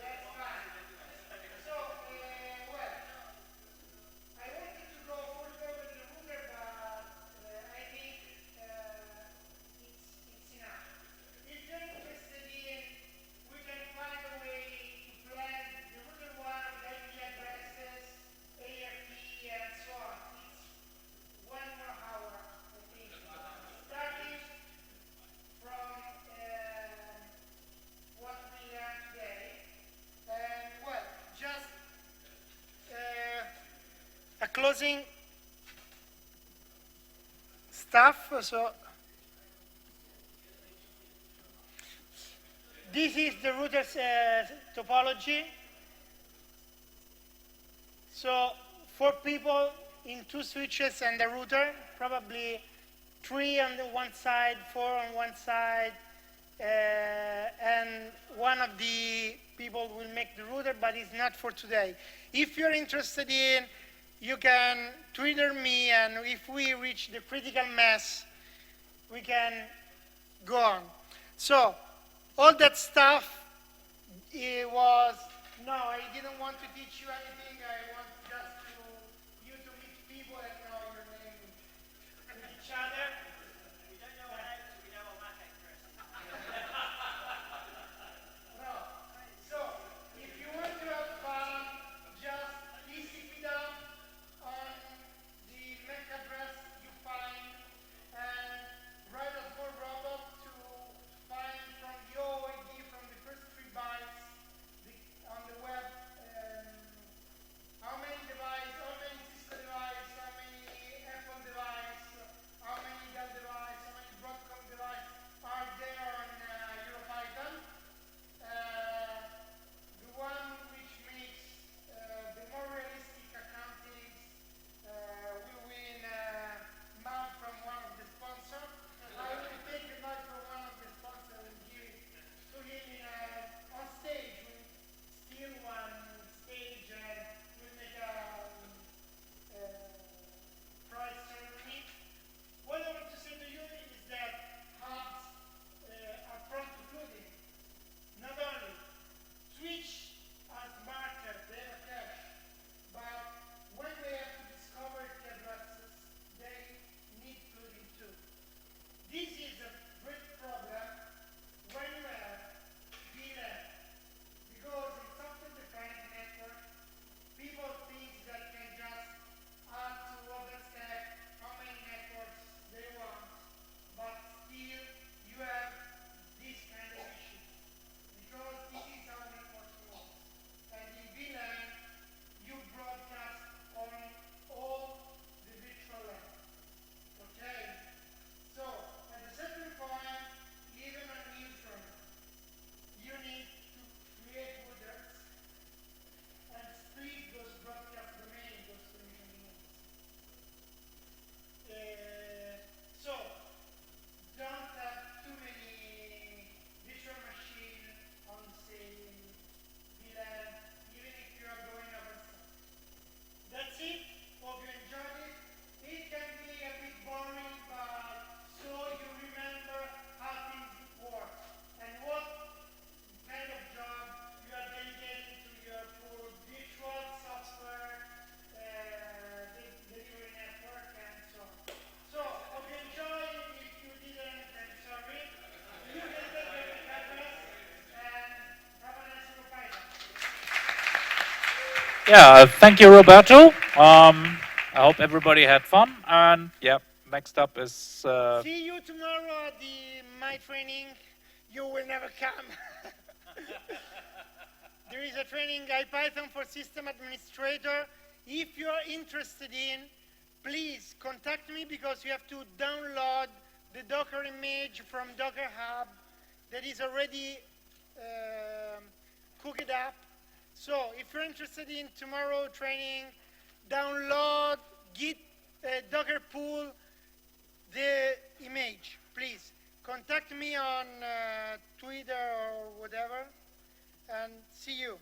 that's fine. So, well, I wanted to go further with the router, but I think it's enough. If you're interested in, we can find a way to plan the router one with IP addresses, ARP, and so on. It's 1 more hour, I think. Starting from what we learned today. And, well, just a closing stuff. So this is the router's topology. So 4 people in 2 switches and the router, probably 3 on the one side, 4 on one side, and one of the people will make the router, but it's not for today. If you're interested in, you can Twitter me, and if we reach the critical mass, we can go on. So, all that stuff, it was, no, I didn't want to teach you anything. I want just you to meet people and know your name with each other. We don't know what else, we know what Mac address. No. So, if you want to have fun, just ECP down on the MAC address you find and write a small robot to find from the OID from the first 3 bytes on the web how many devices, how many Cisco devices, how many Apple devices, how many Yeah, thank you, Roberto. I hope everybody had fun. And yeah, next up is. See you tomorrow at my training. You will never come. There is a training Python for system administrator. If you are interested in, please contact me because you have to download the Docker image from Docker Hub that is already cooked up. So if you're interested in tomorrow training, download, git Docker pull the image, please. Contact me on Twitter or whatever, and see you.